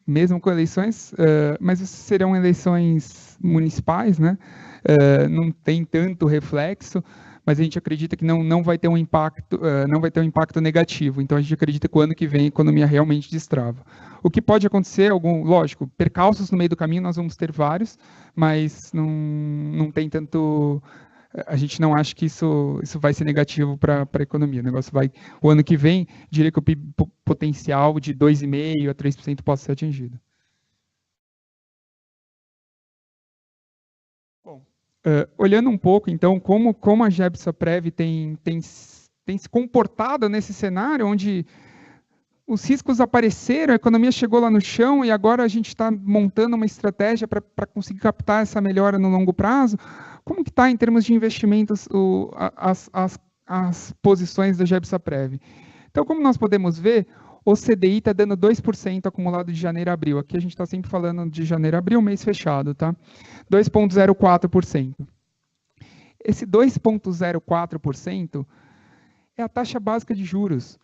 mesmo com eleições, mas serão eleições municipais, né? Não tem tanto reflexo, mas a gente acredita que não vai ter um impacto negativo. Então a gente acredita que o ano que vem a economia realmente destrava. O que pode acontecer, lógico, percalços no meio do caminho nós vamos ter vários, mas não tem tanto. A gente não acha que isso vai ser negativo para a economia. O ano que vem, diria que o PIB potencial de 2,5% a 3% possa ser atingido. Bom, olhando um pouco, então, como a Gebsaprev tem se comportado nesse cenário, onde os riscos apareceram, a economia chegou lá no chão e agora a gente está montando uma estratégia para conseguir captar essa melhora no longo prazo. Como que está, em termos de investimentos, as posições da Gebsaprev? Então, como nós podemos ver, o CDI está dando 2% acumulado de janeiro a abril. Aqui a gente está sempre falando de janeiro a abril, mês fechado, tá? 2,04%. Esse 2,04% é a taxa básica de juros.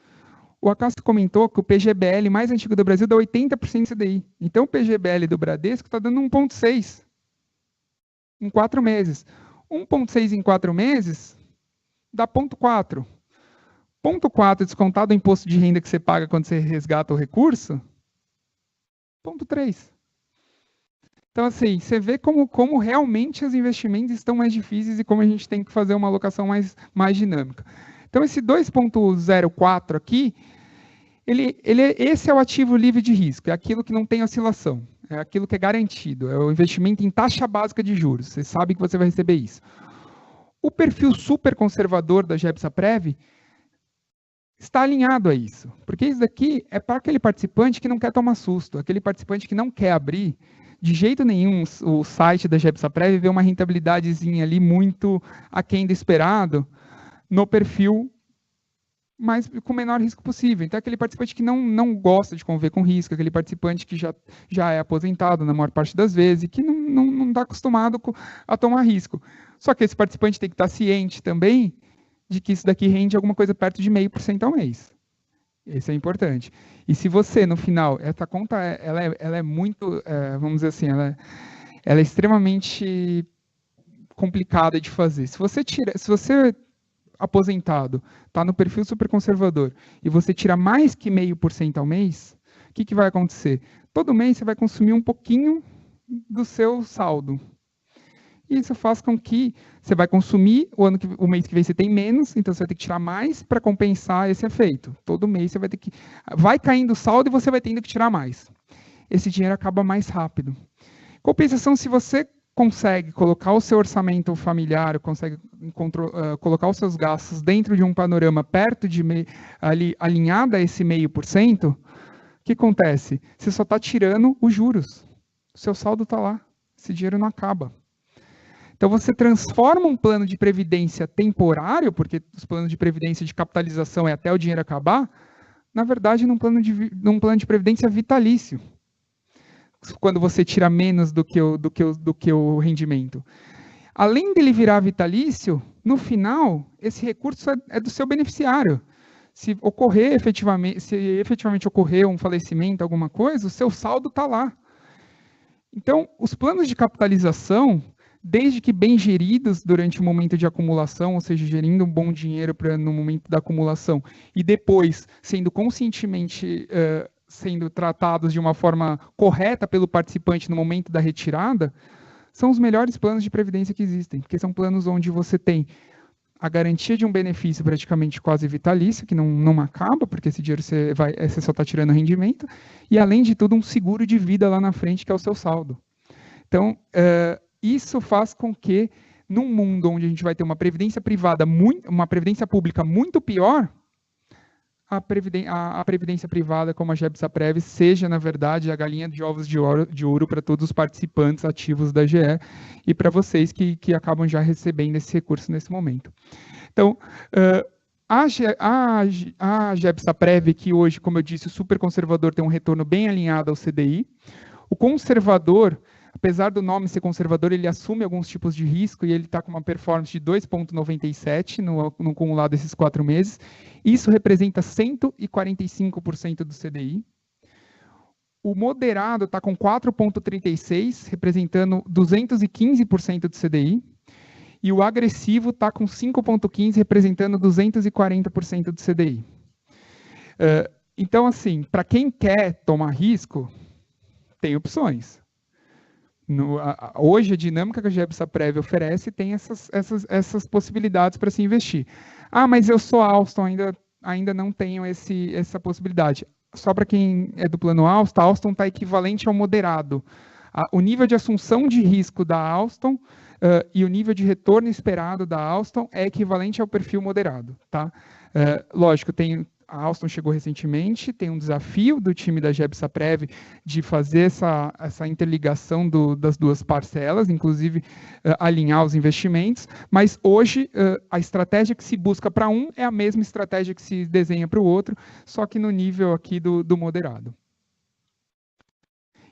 O Acácio comentou que o PGBL mais antigo do Brasil dá 80% CDI. Então, o PGBL do Bradesco está dando 1,6% em 4 meses. 1,6% em 4 meses dá 0,4%. 0,4% descontado do imposto de renda que você paga quando você resgata o recurso, 0,3%. Então, assim, você vê como realmente os investimentos estão mais difíceis e como a gente tem que fazer uma alocação mais dinâmica. Então, esse 2,04 aqui, esse é o ativo livre de risco, é aquilo que não tem oscilação, é aquilo que é garantido, é o investimento em taxa básica de juros, você sabe que você vai receber isso. O perfil super conservador da Gebsaprev está alinhado a isso, porque isso daqui é para aquele participante que não quer tomar susto, aquele participante que não quer abrir de jeito nenhum o site da Gebsaprev e ver uma rentabilidadezinha ali muito aquém do esperado, no perfil mas com o menor risco possível. Então, aquele participante que não gosta de conviver com risco, aquele participante que já é aposentado na maior parte das vezes e que não está acostumado a tomar risco. Só que esse participante tem que estar ciente também de que isso daqui rende alguma coisa perto de 0,5% ao mês. Isso é importante. E se você, no final, essa conta ela é muito, vamos dizer assim, ela é extremamente complicada de fazer. Se você aposentado, está no perfil super conservador, e você tira mais que 0,5% ao mês, o que vai acontecer? Todo mês você vai consumir um pouquinho do seu saldo. Isso faz com que você vai consumir, o mês que vem você tem menos, então você vai ter que tirar mais para compensar esse efeito. Todo mês você vai ter que... Vai caindo o saldo e você vai tendo que tirar mais. Esse dinheiro acaba mais rápido. Compensação, se você consegue colocar o seu orçamento familiar, consegue colocar os seus gastos dentro de um panorama perto de alinhado a esse 0,5%, o que acontece? Você só está tirando os juros. O seu saldo está lá. Esse dinheiro não acaba. Então, você transforma um plano de previdência temporário, porque os planos de previdência de capitalização é até o dinheiro acabar, na verdade, num plano de previdência vitalício. Quando você tira menos do que o rendimento. Além dele virar vitalício, no final, esse recurso é do seu beneficiário. se efetivamente ocorrer um falecimento, alguma coisa, o seu saldo está lá. Então, os planos de capitalização, desde que bem geridos durante o momento de acumulação, ou seja, gerindo um bom dinheiro no momento da acumulação, e depois sendo conscientemente sendo tratados de uma forma correta pelo participante no momento da retirada, são os melhores planos de previdência que existem, porque são planos onde você tem a garantia de um benefício praticamente quase vitalício, que não acaba, porque esse dinheiro você só está tirando rendimento, e, além de tudo, um seguro de vida lá na frente, que é o seu saldo. Então, isso faz com que, num mundo onde a gente vai ter uma previdência privada, uma previdência pública muito pior, a previdência privada, como a Gebsaprev, seja, na verdade, a galinha de ovos de ouro para todos os participantes ativos da GE e para vocês que acabam já recebendo esse recurso nesse momento. Então, a Gebsaprev, que hoje, como eu disse, o super conservador tem um retorno bem alinhado ao CDI. O conservador, apesar do nome ser conservador, ele assume alguns tipos de risco e ele está com uma performance de 2,97 no acumulado desses 4 meses. Isso representa 145% do CDI. O moderado está com 4,36, representando 215% do CDI. E o agressivo está com 5,15, representando 240% do CDI. Então, assim, para quem quer tomar risco, tem opções. Hoje, a dinâmica que a Gebsaprev oferece tem essas possibilidades para se investir. Ah, mas eu sou Alstom, ainda não tenho essa possibilidade. Só para quem é do plano Alstom, a Alstom está equivalente ao moderado. O nível de assunção de risco da Alstom e o nível de retorno esperado da Alstom é equivalente ao perfil moderado. Tá? Lógico, a Alstom chegou recentemente, tem um desafio do time da Gebsaprev de fazer essa interligação das duas parcelas, inclusive alinhar os investimentos, mas hoje a estratégia que se busca para um é a mesma estratégia que se desenha para o outro, só que no nível aqui do moderado.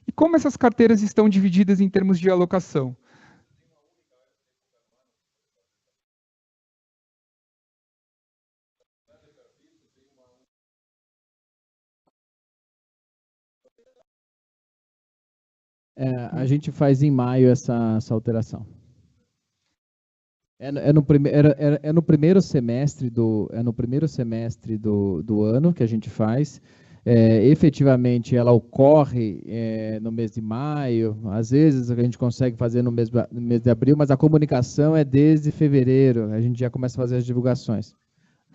E como essas carteiras estão divididas em termos de alocação? A gente faz em maio essa alteração. É no primeiro semestre do ano que a gente faz. Efetivamente, ela ocorre no mês de maio. Às vezes a gente consegue fazer no mês de abril, mas a comunicação é desde fevereiro. A gente já começa a fazer as divulgações.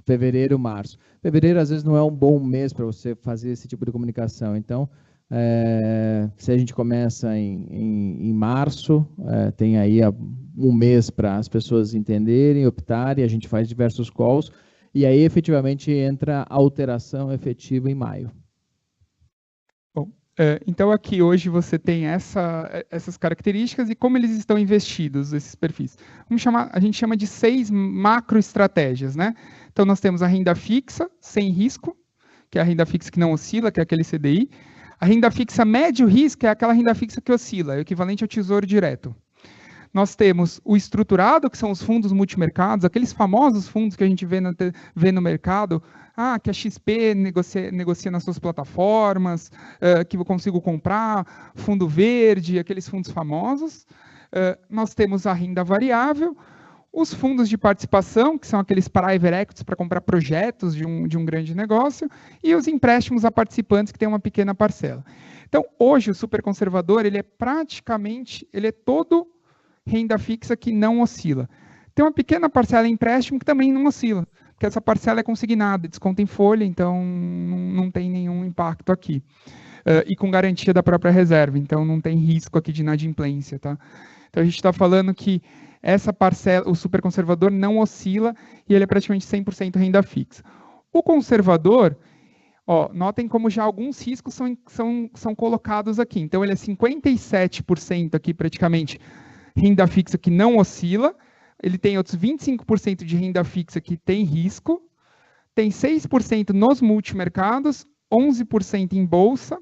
Fevereiro, março. Fevereiro, às vezes, não é um bom mês para você fazer esse tipo de comunicação. Então, se a gente começa em março, tem aí um mês para as pessoas entenderem, optarem, a gente faz diversos calls, e aí efetivamente entra a alteração efetiva em maio. Bom, então aqui hoje você tem essas características e como eles estão investidos, esses perfis. A gente chama de 6 macroestratégias, né? Então nós temos a renda fixa, sem risco, que é a renda fixa que não oscila, que é aquele CDI. A renda fixa médio risco é aquela renda fixa que oscila, é o equivalente ao tesouro direto. Nós temos o estruturado, que são os fundos multimercados, aqueles famosos fundos que a gente vê no mercado, que a XP negocia nas suas plataformas, que eu consigo comprar, fundo verde, aqueles fundos famosos. Nós temos a renda variável, os fundos de participação, que são aqueles private equities para comprar projetos de um grande negócio, e os empréstimos a participantes, que têm uma pequena parcela. Então, hoje, o super conservador, ele é todo renda fixa que não oscila. Tem uma pequena parcela em empréstimo que também não oscila, porque essa parcela é consignada, desconta em folha, então não tem nenhum impacto aqui. E com garantia da própria reserva, então não tem risco aqui de inadimplência. Tá? Então, a gente está falando que essa parcela, o super conservador não oscila e ele é praticamente 100% renda fixa. O conservador, notem como já alguns riscos são colocados aqui. Então, ele é 57% aqui praticamente renda fixa que não oscila, ele tem outros 25% de renda fixa que tem risco, tem 6% nos multimercados, 11% em bolsa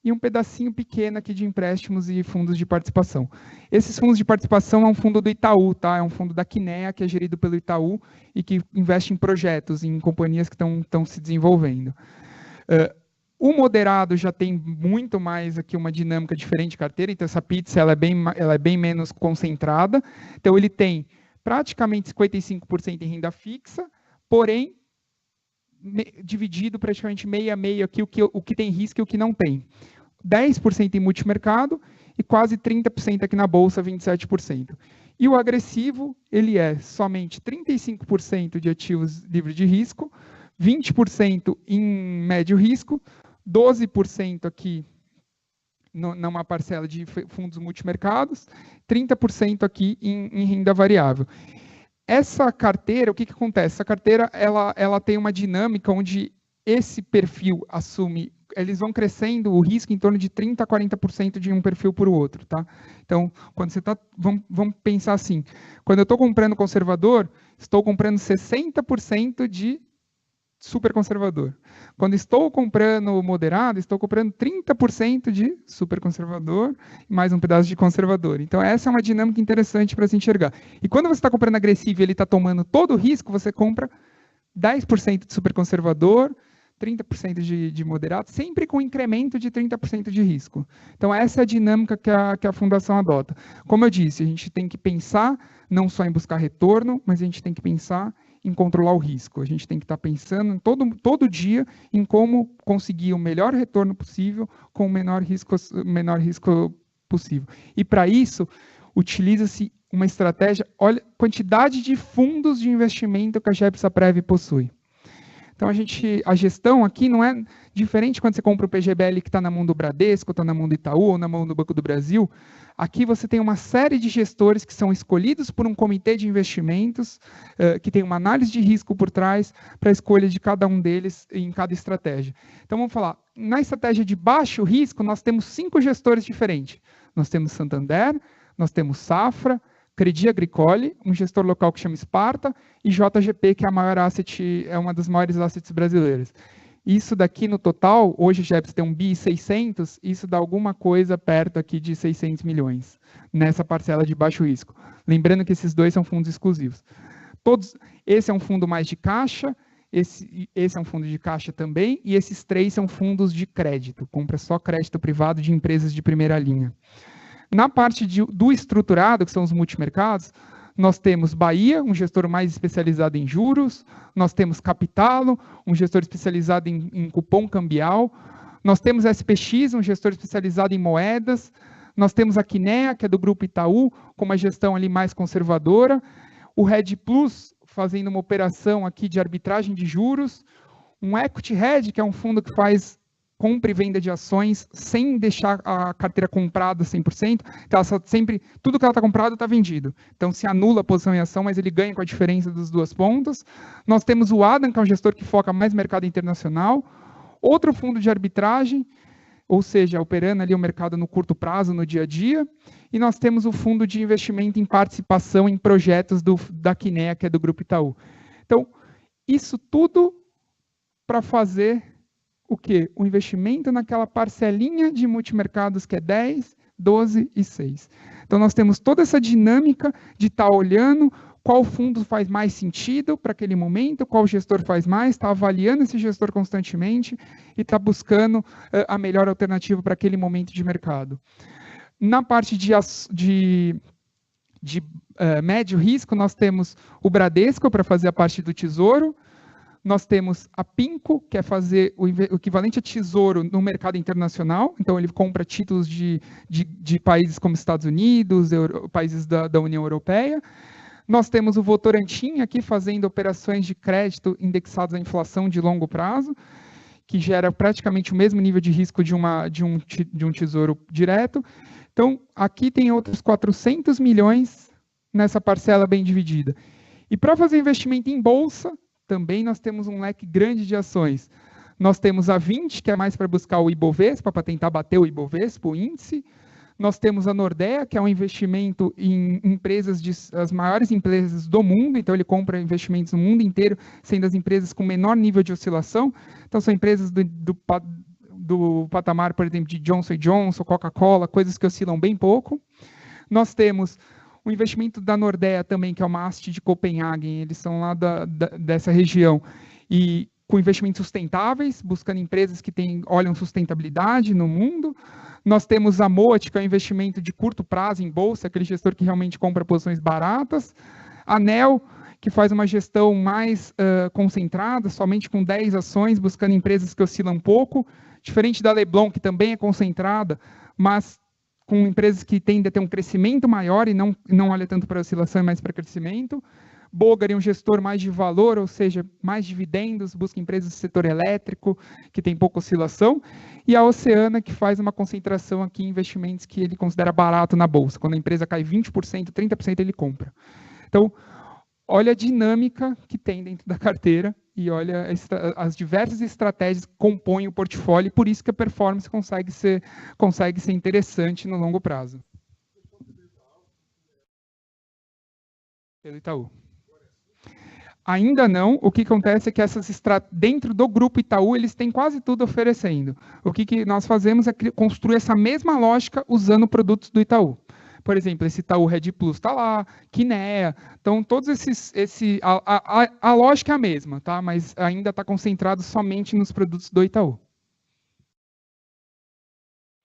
e um pedacinho pequeno aqui de empréstimos e fundos de participação. Esses fundos de participação é um fundo do Itaú, tá? É um fundo da Kinea, que é gerido pelo Itaú e que investe em projetos, em companhias que estão se desenvolvendo. O moderado já tem muito mais aqui uma dinâmica diferente de carteira, então essa pizza ela é bem menos concentrada. Então ele tem praticamente 55% em renda fixa, porém dividido praticamente meio a meio aqui o que tem risco e o que não tem. 10% em multimercado e quase 30% aqui na bolsa, 27%. E o agressivo, ele é somente 35% de ativos livres de risco, 20% em médio risco, 12% aqui numa parcela de fundos multimercados, 30% aqui em renda variável. Essa carteira, o que acontece? Essa carteira ela tem uma dinâmica onde esse perfil assume, eles vão crescendo o risco em torno de 30% a 40% de um perfil para o outro. Tá? Então, quando você está, vamos pensar assim, quando eu estou comprando conservador, estou comprando 60% de super conservador. Quando estou comprando moderado, estou comprando 30% de super conservador e mais um pedaço de conservador. Então, essa é uma dinâmica interessante para se enxergar. E quando você está comprando agressivo e ele está tomando todo o risco, você compra 10% de super conservador, 30% de moderado, sempre com incremento de 30% de risco. Então, essa é a dinâmica que a Fundação adota. Como eu disse, a gente tem que pensar não só em buscar retorno, mas a gente tem que pensar em controlar o risco. A gente tem que estar pensando todo dia em como conseguir o melhor retorno possível com o menor risco possível. E para isso, utiliza-se uma estratégia, olha a quantidade de fundos de investimento que a Gepsaprev possui. Então, a gestão aqui não é diferente quando você compra o PGBL que está na mão do Bradesco, está na mão do Itaú ou na mão do Banco do Brasil. Aqui você tem uma série de gestores que são escolhidos por um comitê de investimentos, que tem uma análise de risco por trás para a escolha de cada um deles em cada estratégia. Então, vamos falar, na estratégia de baixo risco, nós temos 5 gestores diferentes. Nós temos Santander, nós temos Safra, Crédit Agricole, um gestor local que chama Sparta, e JGP, que é a maior asset, é uma das maiores assets brasileiras. Isso daqui no total, hoje o Geps tem 1 bi e 600, isso dá alguma coisa perto aqui de 600 milhões, nessa parcela de baixo risco. Lembrando que esses dois são fundos exclusivos. Esse é um fundo mais de caixa, esse é um fundo de caixa também, e esses 3 são fundos de crédito, compra só crédito privado de empresas de primeira linha. Na parte do estruturado, que são os multimercados, nós temos Bahia, um gestor mais especializado em juros, nós temos Capitalo, um gestor especializado em cupom cambial, nós temos SPX, um gestor especializado em moedas, nós temos a Kinea, que é do Grupo Itaú, com uma gestão ali mais conservadora, o Red Plus, fazendo uma operação aqui de arbitragem de juros, um Equity Hedge, que é um fundo que faz compra e venda de ações sem deixar a carteira comprada 100%, então tudo que ela está comprado está vendido. Então, se anula a posição em ação, mas ele ganha com a diferença das duas pontas. Nós temos o Adam, que é um gestor que foca mais no mercado internacional. Outro fundo de arbitragem, ou seja, operando ali o mercado no curto prazo, no dia a dia. E nós temos o fundo de investimento em participação em projetos da Kinea, que é do Grupo Itaú. Então, isso tudo para fazer o quê? O investimento naquela parcelinha de multimercados que é 10, 12 e 6. Então, nós temos toda essa dinâmica de estar olhando qual fundo faz mais sentido para aquele momento, qual gestor faz mais, está avaliando esse gestor constantemente e está buscando a melhor alternativa para aquele momento de mercado. Na parte de médio risco, nós temos o Bradesco para fazer a parte do Tesouro, nós temos a Pinco, que é fazer o equivalente a tesouro no mercado internacional, então ele compra títulos de países como Estados Unidos, países da União Europeia. Nós temos o Votorantim aqui fazendo operações de crédito indexadas à inflação de longo prazo, que gera praticamente o mesmo nível de risco de um tesouro direto. Então, aqui tem outros 400 milhões nessa parcela bem dividida. E para fazer investimento em bolsa, também nós temos um leque grande de ações. Nós temos a 20, que é mais para buscar o Ibovespa, para tentar bater o Ibovespa, o índice. Nós temos a Nordea, que é um investimento em empresas, as maiores empresas do mundo, então ele compra investimentos no mundo inteiro, sendo as empresas com menor nível de oscilação. Então são empresas do patamar, por exemplo, de Johnson & Johnson, Coca-Cola, coisas que oscilam bem pouco. Nós temos o investimento da Nordea também, que é uma haste de Copenhague, eles são lá dessa região, e com investimentos sustentáveis, buscando empresas que olham sustentabilidade no mundo. Nós temos a Moat, que é um investimento de curto prazo em bolsa, aquele gestor que realmente compra posições baratas. A Nel, que faz uma gestão mais concentrada, somente com 10 ações, buscando empresas que oscilam pouco. Diferente da Leblon, que também é concentrada, mas com empresas que tendem a ter um crescimento maior e não olha tanto para oscilação, mas para crescimento. Bogari é um gestor mais de valor, ou seja, mais dividendos, busca empresas do setor elétrico, que tem pouca oscilação. E a Oceana, que faz uma concentração aqui em investimentos que ele considera barato na bolsa. Quando a empresa cai 20%, 30% ele compra. Então, olha a dinâmica que tem dentro da carteira e olha as diversas estratégias que compõem o portfólio, e por isso que a performance consegue ser interessante no longo prazo. Pelo Itaú. Ainda não. O que acontece é que dentro do grupo Itaú, eles têm quase tudo oferecendo. O que nós fazemos é construir essa mesma lógica usando produtos do Itaú. Por exemplo, esse Itaú Red Plus está lá, Kinea. Então, todos a lógica é a mesma, tá? Mas ainda está concentrado somente nos produtos do Itaú.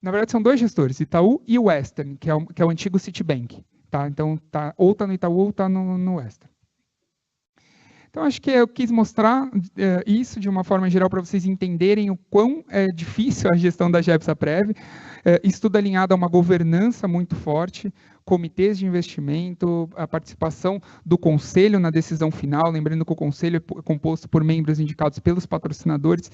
Na verdade, são dois gestores, Itaú e o Western, que é o antigo Citibank. Tá? Então, ou está no Itaú ou está no Western. Então, acho que eu quis mostrar isso de uma forma geral para vocês entenderem o quão difícil a gestão da Gebsaprev. Isso tudo alinhado a uma governança muito forte, comitês de investimento, a participação do conselho na decisão final, lembrando que o conselho é composto por membros indicados pelos patrocinadores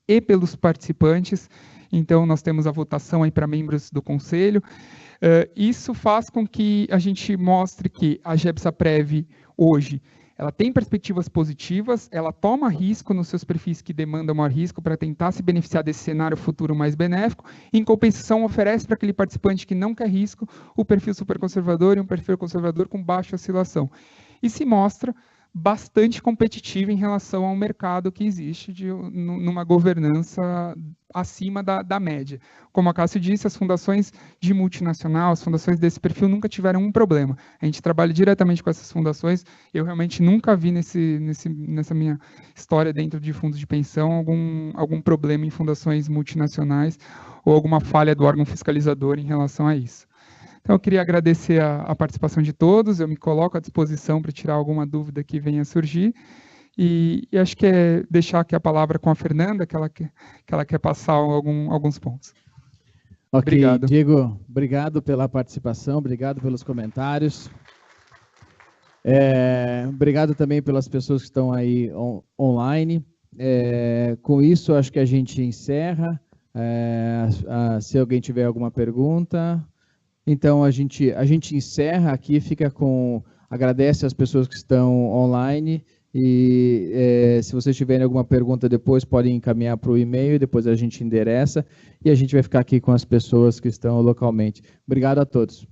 e pelos participantes. Então, nós temos a votação aí para membros do conselho. Isso faz com que a gente mostre que a Gebsaprev hoje ela tem perspectivas positivas, ela toma risco nos seus perfis que demandam maior risco para tentar se beneficiar desse cenário futuro mais benéfico, e, em compensação, oferece para aquele participante que não quer risco o perfil super conservador e um perfil conservador com baixa oscilação. E se mostra bastante competitiva em relação ao mercado que existe numa governança acima da média. Como a Cássio disse, as fundações de multinacional, as fundações desse perfil nunca tiveram um problema. A gente trabalha diretamente com essas fundações. Eu realmente nunca vi nessa minha história dentro de fundos de pensão algum problema em fundações multinacionais ou alguma falha do órgão fiscalizador em relação a isso. Então, eu queria agradecer a participação de todos, eu me coloco à disposição para tirar alguma dúvida que venha a surgir, e acho que é deixar aqui a palavra com a Fernanda, que ela quer passar alguns pontos. Ok, obrigado. Diego, obrigado pela participação, obrigado pelos comentários. Obrigado também pelas pessoas que estão aí online. Com isso, acho que a gente encerra. Se alguém tiver alguma pergunta... Então, a gente encerra aqui, agradece às pessoas que estão online, e se vocês tiverem alguma pergunta depois, podem encaminhar para o e-mail, depois a gente endereça, e a gente vai ficar aqui com as pessoas que estão localmente. Obrigado a todos.